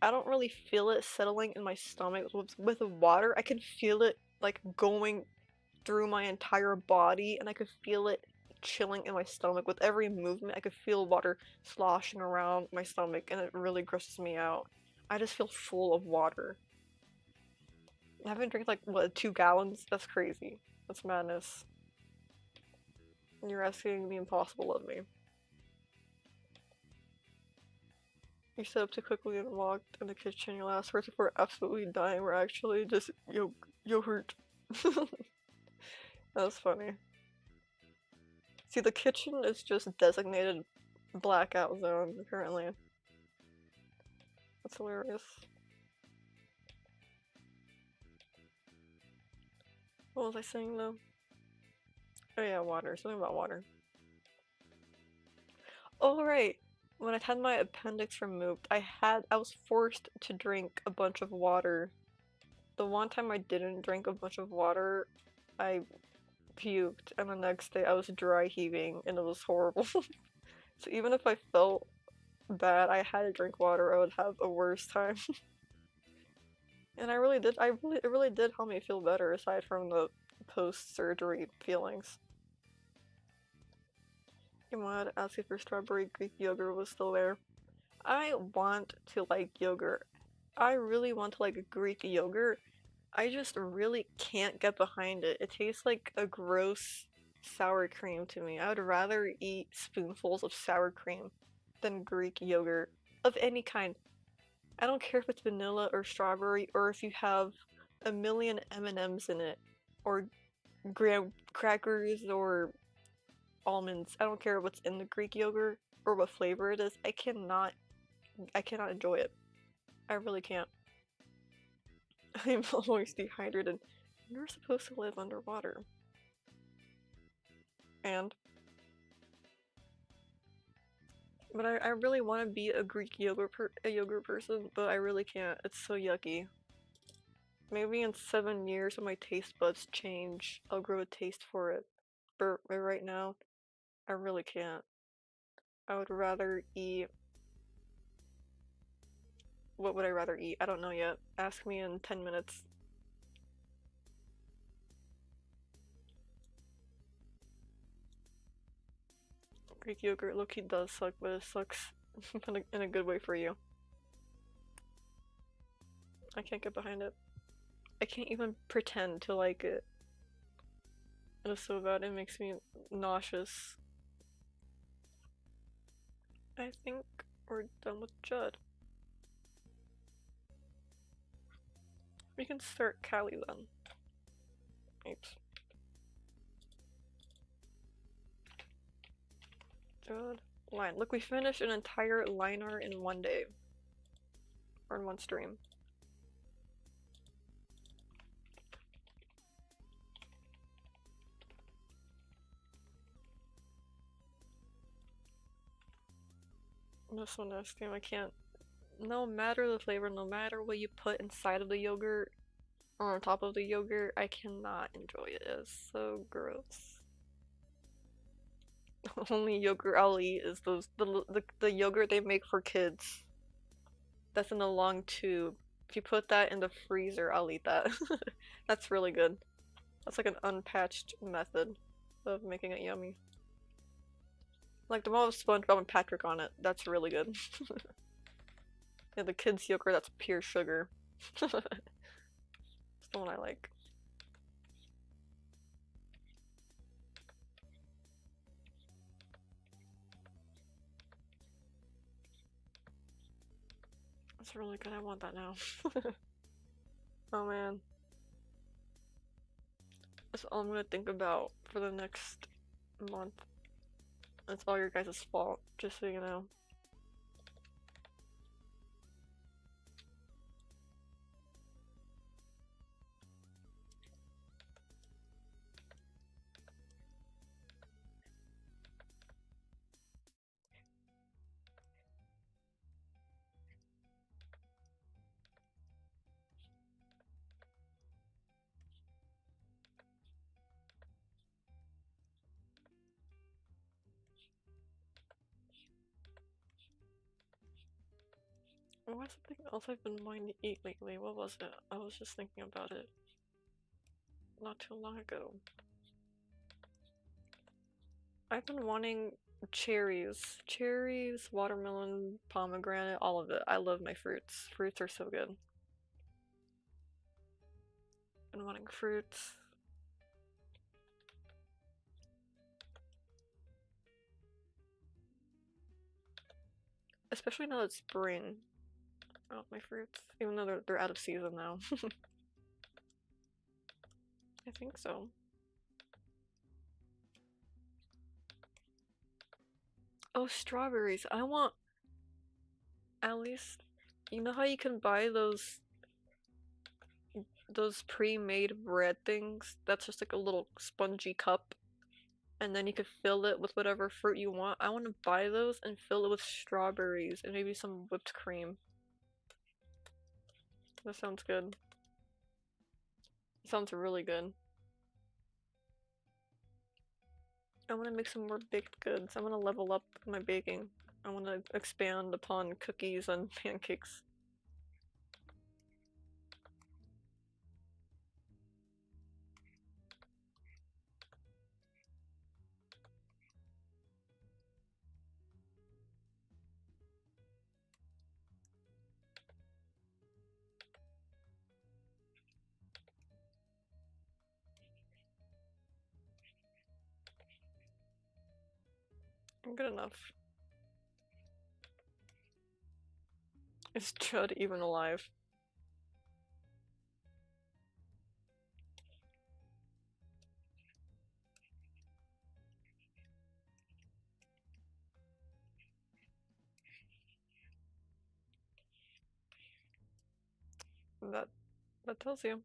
I don't really feel it settling in my stomach. With water, I can feel it like going through my entire body, and I could feel it chilling in my stomach. With every movement, I could feel water sloshing around my stomach, and it really grosses me out. I just feel full of water. I haven't drank like, what, 2 gallons? That's crazy. That's madness. You're asking the impossible of me. You set up too quickly and walked in the kitchen. Your last words before absolutely dying were actually just yogurt. That was funny. See, the kitchen is just designated blackout zone currently. That's hilarious. What was I saying though? Oh yeah, water. Something about water. Oh right. When I had my appendix removed, I was forced to drink a bunch of water. The one time I didn't drink a bunch of water, I puked, and the next day I was dry heaving, and it was horrible. So even if I felt bad, I had to drink water, I would have a worse time. And it really did help me feel better, aside from the post-surgery feelings. You might ask if your strawberry Greek yogurt was still there. I want to like yogurt. I really want to like Greek yogurt. I just really can't get behind it. It tastes like a gross sour cream to me. I would rather eat spoonfuls of sour cream than Greek yogurt of any kind. I don't care if it's vanilla or strawberry or if you have a million M&Ms in it or graham crackers or almonds. I don't care what's in the Greek yogurt or what flavor it is. I cannot enjoy it. I really can't. I'm always dehydrated. You're supposed to live underwater. And but I really want to be a Greek yogurt person, but I really can't. It's so yucky. Maybe in 7 years when my taste buds change, I'll grow a taste for it. But right now, I really can't. I would rather eat. What would I rather eat? I don't know yet. Ask me in 10 minutes. Greek yogurt low-key does suck, but it sucks in a good way for you. I can't get behind it. I can't even pretend to like it. It is so bad, it makes me nauseous. I think we're done with Judd. We can start Callie then. Oops. Judd. Line. Look, we finished an entire line art in one day. Or in one stream. This one is game. I can't. No matter the flavor, no matter what you put inside of the yogurt or on top of the yogurt, I cannot enjoy it. It's so gross. The only yogurt I'll eat is the yogurt they make for kids. That's in a long tube. If you put that in the freezer, I'll eat that. That's really good. That's like an unpatched method of making it yummy. Like the one with SpongeBob and Patrick on it. That's really good. Yeah, the kids' yogurt, that's pure sugar. It's the one I like. That's really good. I want that now. Oh man. That's all I'm gonna think about for the next month. It's all your guys' fault, just so you know. What's something else I've been wanting to eat lately? What was it? I was just thinking about it not too long ago. I've been wanting cherries. Cherries, watermelon, pomegranate, all of it. I love my fruits. Fruits are so good. Been wanting fruits. Especially now it's spring. I want my fruits. Even though they're out of season now. I think so. Oh, strawberries. I want at least, you know how you can buy those pre-made bread things? That's just like a little spongy cup, and then you could fill it with whatever fruit you want. I want to buy those and fill it with strawberries and maybe some whipped cream. That sounds good. Sounds really good. I want to make some more baked goods. I want to level up my baking. I want to expand upon cookies and pancakes. Good enough. Is Chud even alive? That that tells you.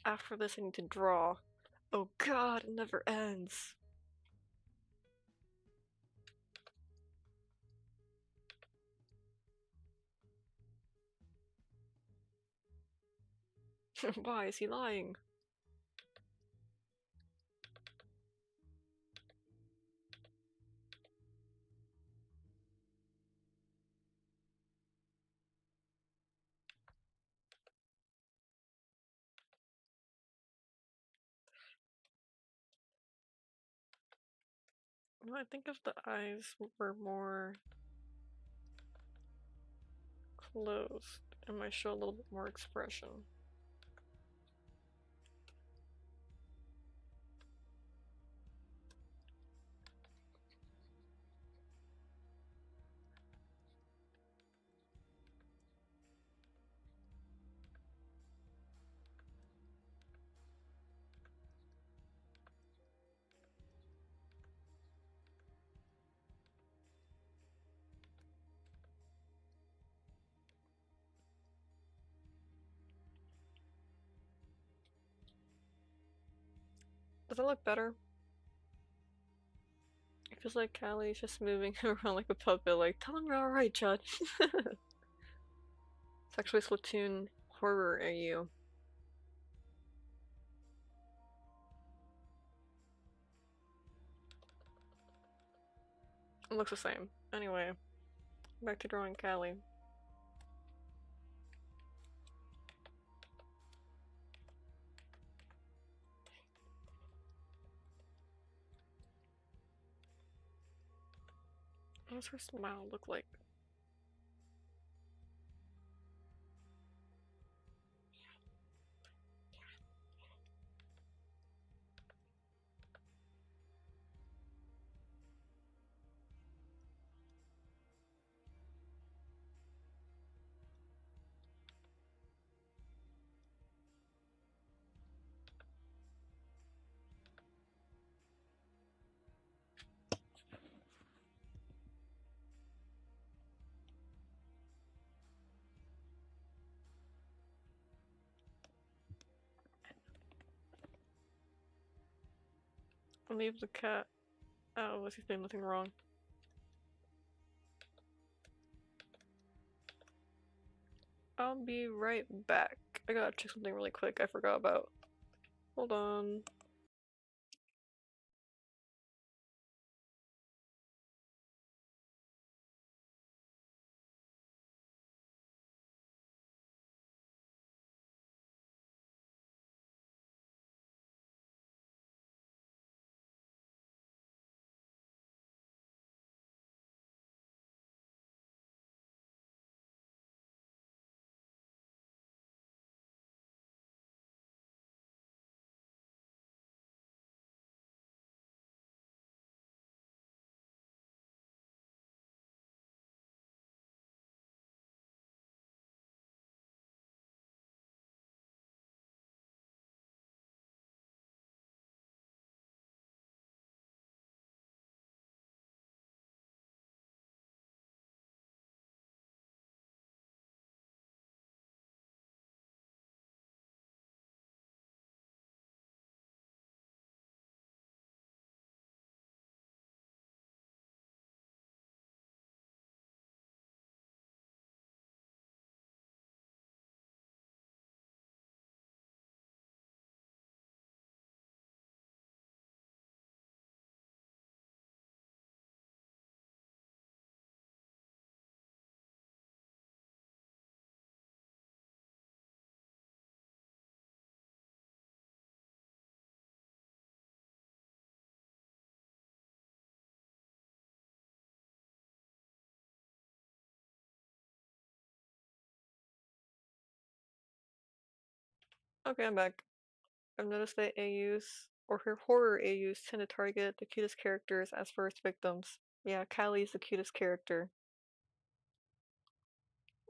After this, I need to draw. Oh god, it never ends. Why is he lying? Well, I think if the eyes were more closed, it might show a little bit more expression. Does that look better? It feels like Callie's just moving around like a puppet, like, tell him you're alright, Chud. It's actually Splatoon horror AU. It looks the same. Anyway, back to drawing Callie. What does her smile look like? Leave the cat out unless he's doing nothing wrong. I'll be right back. I gotta check something really quick I forgot about. Hold on. Okay, I'm back. I've noticed that AUs, or her horror AUs, tend to target the cutest characters as first victims. Yeah, Callie's the cutest character.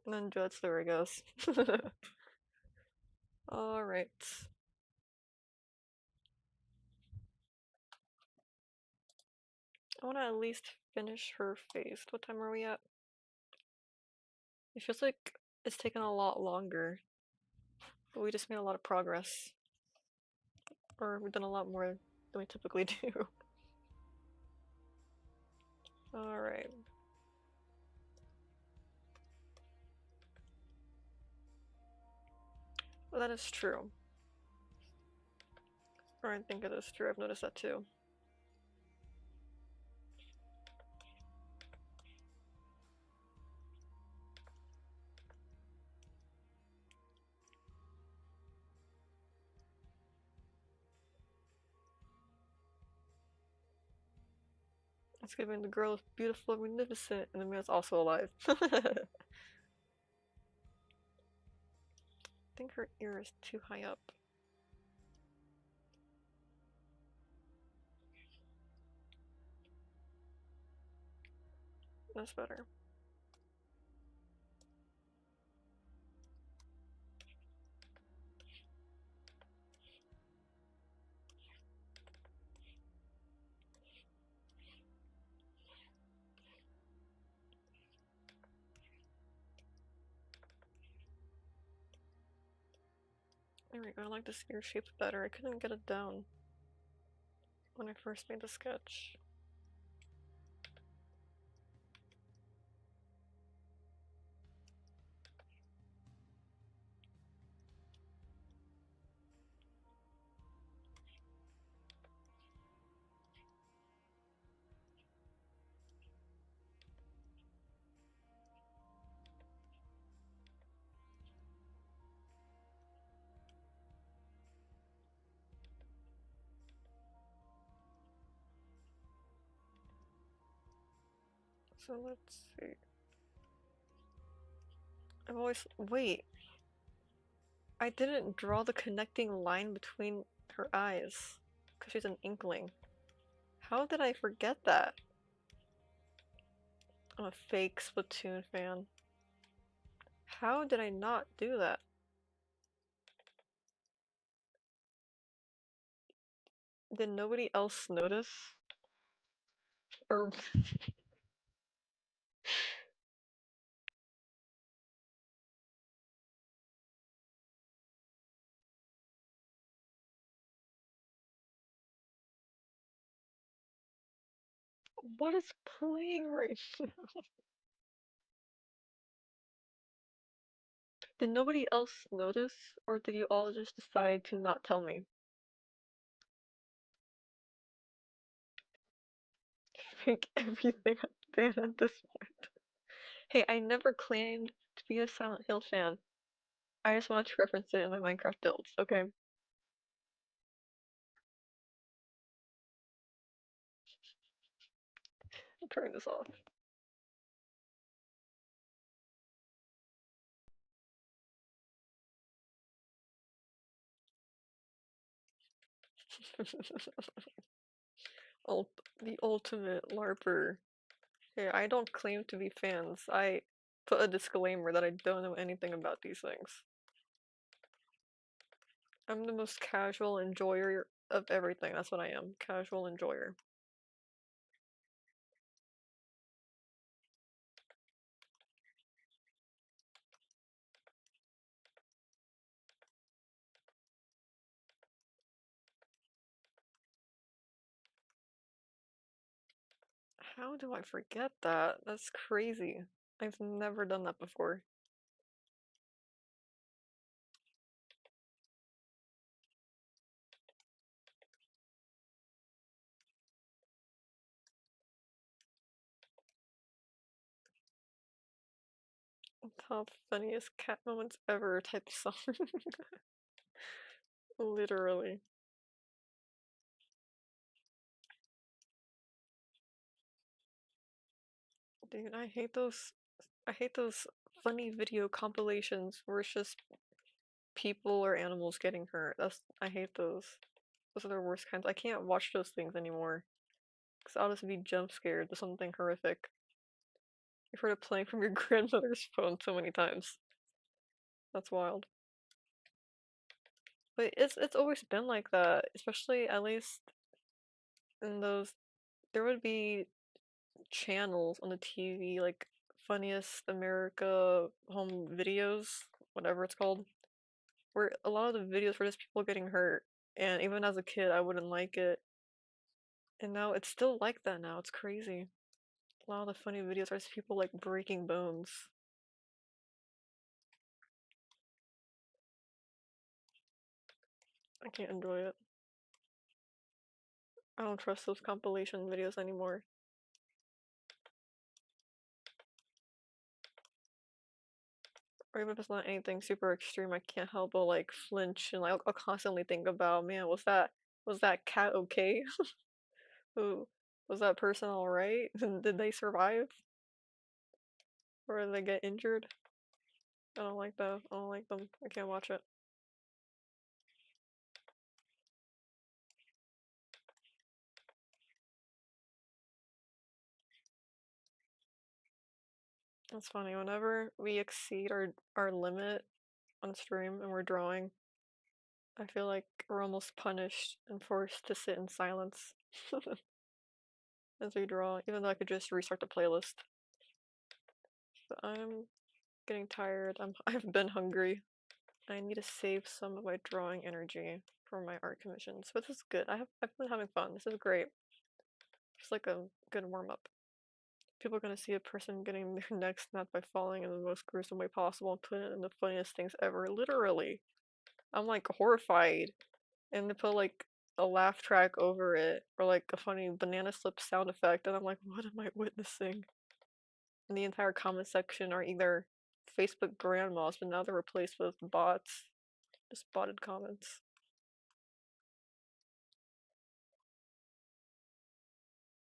And then Judd Story goes. Alright. I wanna at least finish her face. What time are we at? It feels like it's taken a lot longer, but we just made a lot of progress. Or we've done a lot more than we typically do. Alright. Well, that is true. Or I think it is true, I've noticed that too. It's giving the girl is beautiful and magnificent, and the man's also alive. I think her ear is too high up. That's better. There we go, I like this ear shape better. I couldn't get it down when I first made the sketch. So let's see. I've always. Wait. I didn't draw the connecting line between her eyes. Because she's an inkling. How did I forget that? I'm a fake Splatoon fan. How did I not do that? Did nobody else notice? Or what is playing right now? Did nobody else notice, or did you all just decide to not tell me? Make everything a fan at this point. Hey, I never claimed to be a Silent Hill fan. I just wanted to reference it in my Minecraft builds, okay? Turn this off. The ultimate LARPer. Hey, I don't claim to be fans. I put a disclaimer that I don't know anything about these things. I'm the most casual enjoyer of everything. That's what I am. Casual enjoyer. How do I forget that? That's crazy. I've never done that before. Top funniest cat moments ever type song. Literally. Dude, I hate those funny video compilations where it's just people or animals getting hurt. I hate those. Those are the worst kinds. I can't watch those things anymore. Because I'll just be jump scared to something horrific. You've heard of playing from your grandmother's phone so many times. That's wild. But it's always been like that, especially at least in those there would be channels on the TV like Funniest America Home Videos, whatever it's called, where a lot of the videos were just people getting hurt. And even as a kid, I wouldn't like it. And now it's still like that now. It's crazy. A lot of the funny videos are just people like breaking bones. I can't enjoy it. I don't trust those compilation videos anymore. Or even if it's not anything super extreme, I can't help but like flinch and like I'll constantly think about, man, was that cat okay? Who was that person all right? Did they survive? Or did they get injured? I don't like that. I don't like them. I can't watch it. It's funny. Whenever we exceed our limit on stream and we're drawing, I feel like we're almost punished and forced to sit in silence as we draw, even though I could just restart the playlist. But I'm getting tired. I've been hungry. I need to save some of my drawing energy for my art commissions. But this is good. I've been having fun. This is great. It's like a good warm up. People are gonna see a person getting their neck snapped by falling in the most gruesome way possible and put it in the funniest things ever. Literally. I'm like horrified. And they put like a laugh track over it or like a funny banana slip sound effect and I'm like, what am I witnessing? And the entire comment section are either Facebook grandmas, but now they're replaced with bots. Just botted comments.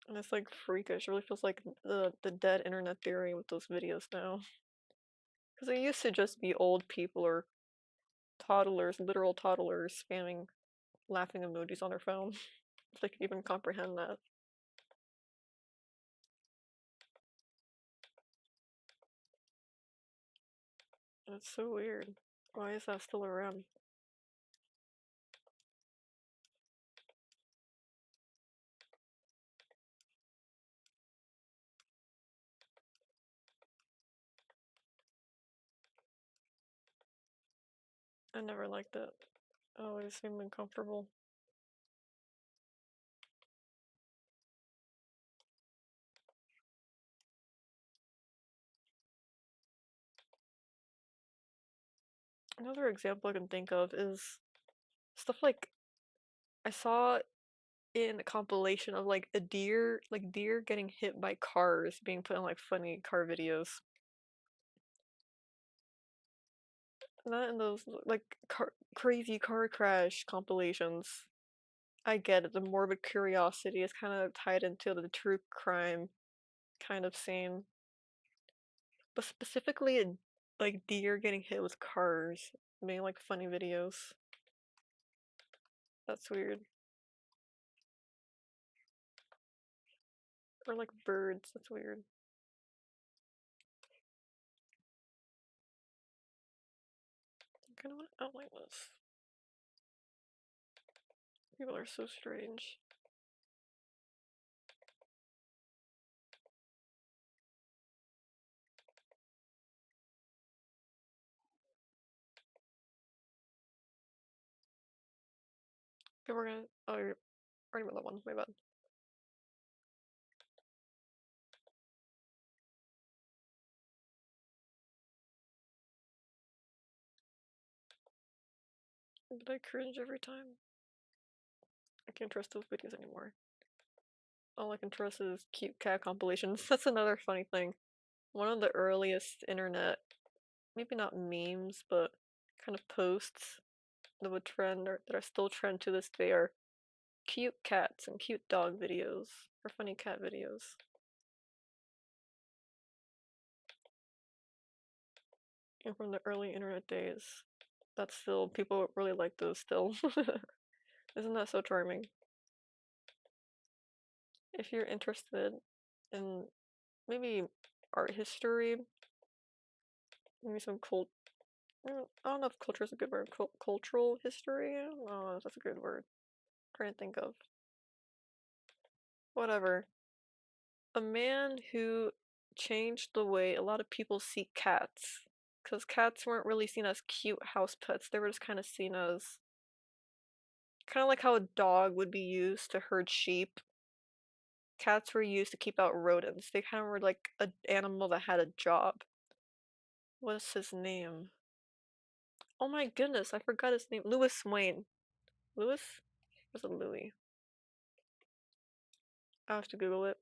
And it's like freakish. It really feels like the dead internet theory with those videos now. Because it used to just be old people or toddlers, literal toddlers, spamming laughing emojis on their phone. If they could even comprehend that. It's so weird. Why is that still around? I never liked it. I always seemed uncomfortable. Another example I can think of is stuff like I saw in a compilation of like deer getting hit by cars being put in like funny car videos. Not in those like crazy car crash compilations. I get it, the morbid curiosity is kind of tied into the true crime kind of scene. But specifically, like deer getting hit with cars, being like funny videos. That's weird. Or like birds, that's weird. I kind of want to outline this. People are so strange. Okay, we're gonna. Oh, you're already about that one. My bad. But I cringe every time. I can't trust those videos anymore. All I can trust is cute cat compilations. That's another funny thing. One of the earliest internet, maybe not memes, but kind of posts that would trend or that are still trend to this day are cute cats and cute dog videos or funny cat videos. And from the early internet days, that's still people really like those still. Isn't that so charming? If you're interested in maybe art history, maybe some I don't know if culture is a good word. Cultural history? I don't know if that's a good word. I'm trying to think of. Whatever. A man who changed the way a lot of people see cats. Because cats weren't really seen as cute house pets, they were just kind of seen as kind of like how a dog would be used to herd sheep. Cats were used to keep out rodents. They kind of were like an animal that had a job. What's his name? Oh my goodness, I forgot his name. Louis Wayne. Louis? Was it Louis? I have to Google it.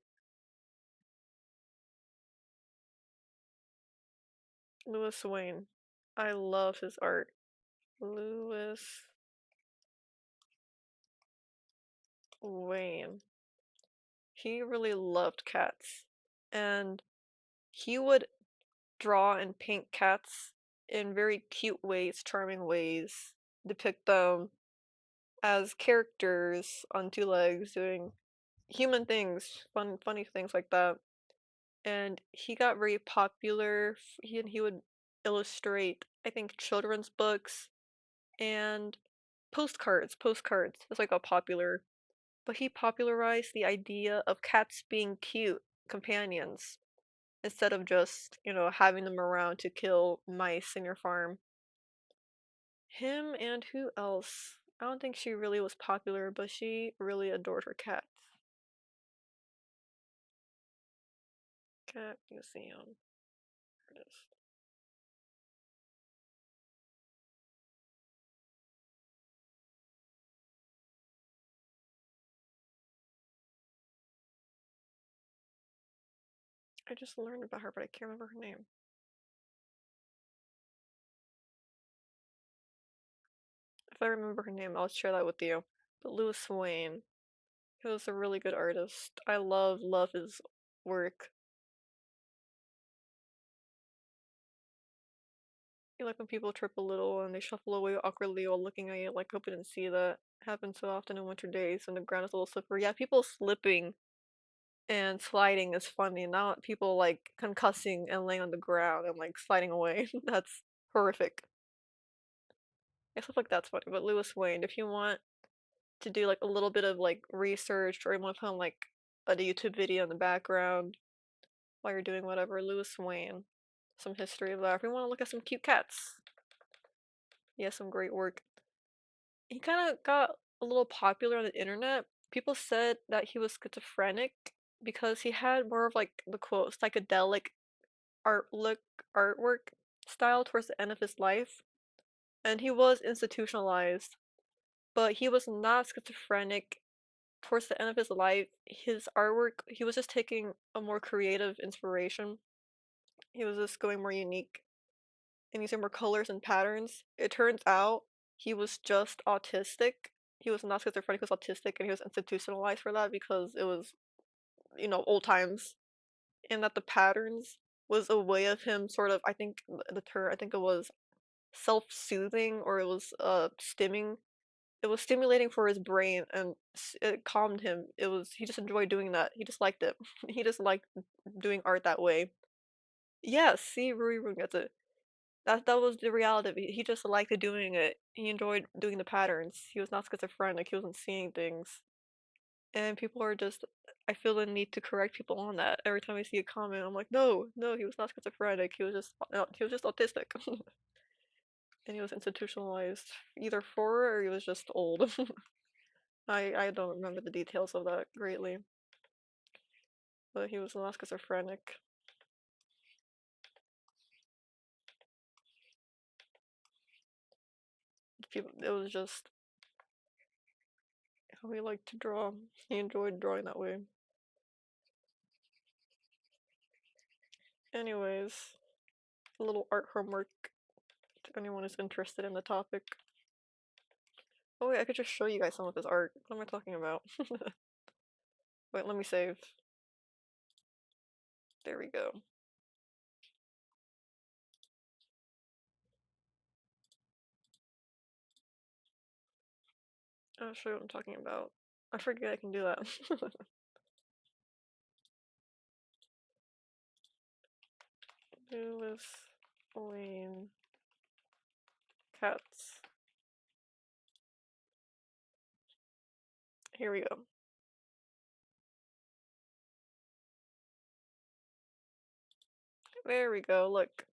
Louis Wayne. I love his art. Louis Wayne. He really loved cats. And he would draw and paint cats in very cute ways, charming ways, depict them as characters on two legs doing human things, funny things like that. And he got very popular. He would illustrate, I think, children's books and postcards. Postcards. That's like got popular. But he popularized the idea of cats being cute companions instead of just, having them around to kill mice in your farm. Him and who else? I don't think she really was popular, but she really adored her cats. Cat Museum. Here it is. I just learned about her, but I can't remember her name. If I remember her name, I'll share that with you. But Louis Wayne, he was a really good artist. I love his work. You like when people trip a little and they shuffle away awkwardly while looking at you, like hope you didn't see that. Happens so often in winter days when the ground is a little slippery. Yeah, people slipping and sliding is funny, not people like concussing and laying on the ground and like sliding away. That's horrific. Yeah, stuff like that's funny. But Louis Wayne, if you want to do like a little bit of like research or you want to put on like a YouTube video in the background while you're doing whatever, Louis Wayne, some history of that. If you want to look at some cute cats, he has some great work. He kind of got a little popular on the internet. People said that he was schizophrenic because he had more of like the quote psychedelic art look artwork style towards the end of his life. and he was institutionalized, but he was not schizophrenic. Towards the end of his life, his artwork, he was just taking a more creative inspiration. He was just going more unique and using more colors and patterns. It turns out he was just autistic. He was not schizophrenic, he was autistic, and he was institutionalized for that because it was, old times. And that the patterns was a way of him sort of, I think the term, I think it was self-soothing, or it was stimming. It was stimulating for his brain, and it calmed him. He just enjoyed doing that. He just liked it. He just liked doing art that way. Yes, see, Rui gets it. That was the reality of it. He just liked doing it. He enjoyed doing the patterns. He was not schizophrenic. He wasn't seeing things. And people are just, I feel the need to correct people on that. Every time I see a comment, I'm like, no, no, he was not schizophrenic. He was just, no, he was just autistic. And he was institutionalized either for, or he was just old. I don't remember the details of that greatly, but he was not schizophrenic. It was just how he liked to draw. He enjoyed drawing that way. Anyways, a little art homework if anyone is interested in the topic. Oh wait, I could just show you guys some of his art. What am I talking about? Wait, let me save. There we go. I'll show you what I'm talking about. I forget I can do that. Lewis Lane Cats. Here we go. There we go, look.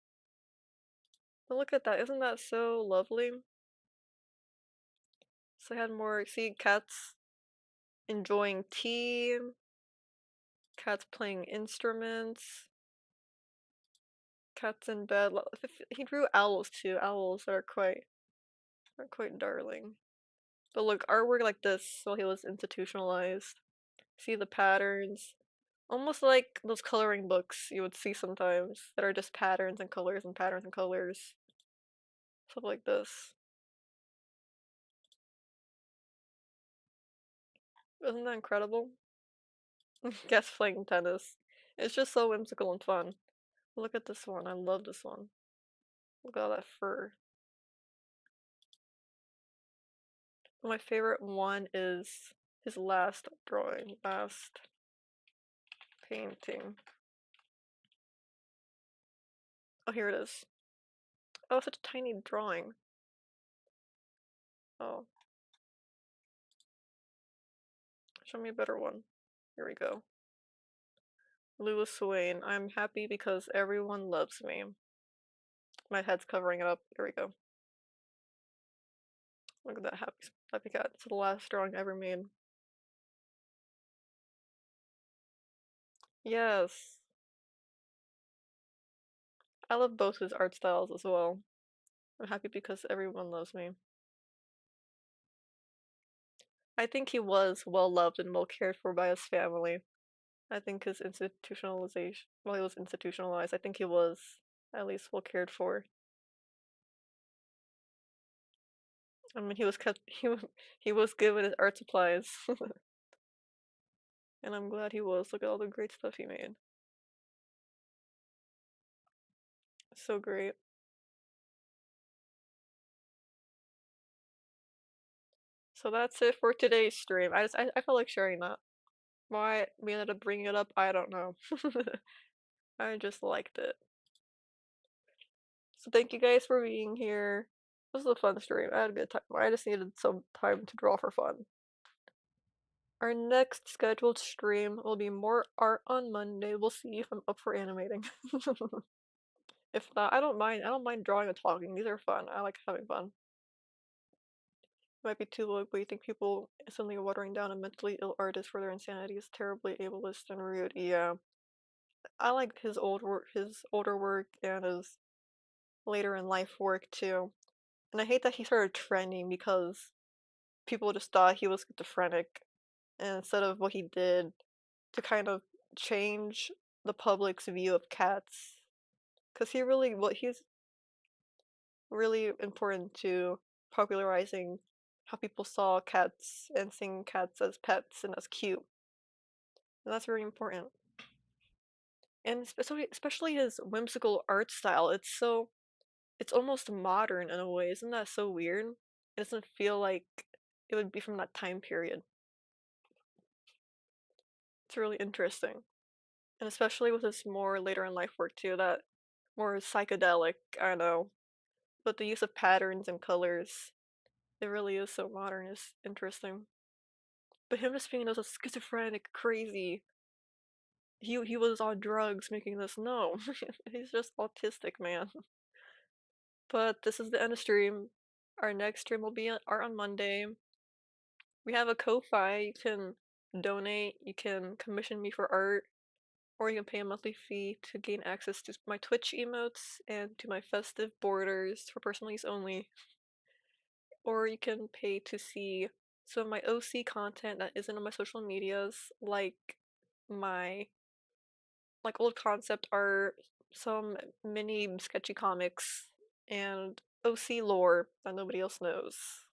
Look at that, isn't that so lovely? So I had more, see, cats enjoying tea, cats playing instruments, cats in bed. He drew owls too, owls that are quite darling. But look, artwork like this while he was institutionalized. See the patterns? Almost like those coloring books you would see sometimes that are just patterns and colors and patterns and colors. Stuff like this. Isn't that incredible? Guess playing tennis. It's just so whimsical and fun. Look at this one. I love this one. Look at all that fur. My favorite one is his last drawing, last painting. Oh, here it is. Oh, such a tiny drawing. Oh, show me a better one. Here we go. Lewis Wayne. I'm happy because everyone loves me. My head's covering it up. Here we go. Look at that happy cat. It's the last drawing I ever made. Yes. I love both his art styles as well. I'm happy because everyone loves me. I think he was well loved and well cared for by his family. I think his institutionalization, while he was institutionalized, I think he was at least well cared for. I mean, he was kept, he was given his art supplies, and I'm glad he was. Look at all the great stuff he made. So great. So that's it for today's stream. I felt like sharing that. Why we ended up bringing it up, I don't know. I just liked it. So thank you guys for being here. This was a fun stream. I had a good time. I just needed some time to draw for fun. Our next scheduled stream will be more art on Monday. We'll see if I'm up for animating. If not, I don't mind. I don't mind drawing and talking. These are fun. I like having fun. It might be too low, but you think people instantly watering down a mentally ill artist for their insanity is terribly ableist and rude. Yeah. I like his older work and his later in life work too. And I hate that he started trending because people just thought he was schizophrenic, and instead of what he did to kind of change the public's view of cats, because he's really important to popularizing how people saw cats and seeing cats as pets and as cute. And that's very important. And especially his whimsical art style. It's almost modern in a way. Isn't that so weird? It doesn't feel like it would be from that time period. It's really interesting. And especially with his more later in life work too, that more psychedelic, I don't know. But the use of patterns and colors, it really is so modern, it's interesting. But him just being so schizophrenic, crazy, he was on drugs making this. No, he's just autistic, man. But this is the end of stream. Our next stream will be on Monday. We have a Ko-fi. You can donate, you can commission me for art, or you can pay a monthly fee to gain access to my Twitch emotes and to my festive borders for personal use only. Or you can pay to see some of my OC content that isn't on my social medias, like my old concept art, some mini sketchy comics, and OC lore that nobody else knows.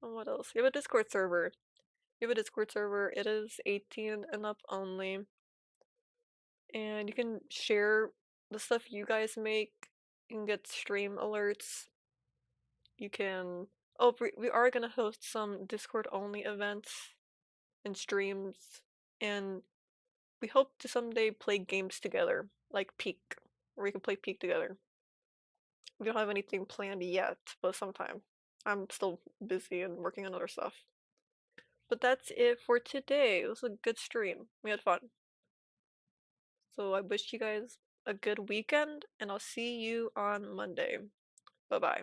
And what else? We have a Discord server. We have a Discord server. It is 18 and up only. And you can share the stuff you guys make. You can get stream alerts. You can. Oh, we are gonna host some Discord only events and streams. And we hope to someday play games together, like Peak, where we can play Peak together. We don't have anything planned yet, but sometime. I'm still busy and working on other stuff. But that's it for today. It was a good stream. We had fun. So I wish you guys a good weekend, and I'll see you on Monday. Bye bye.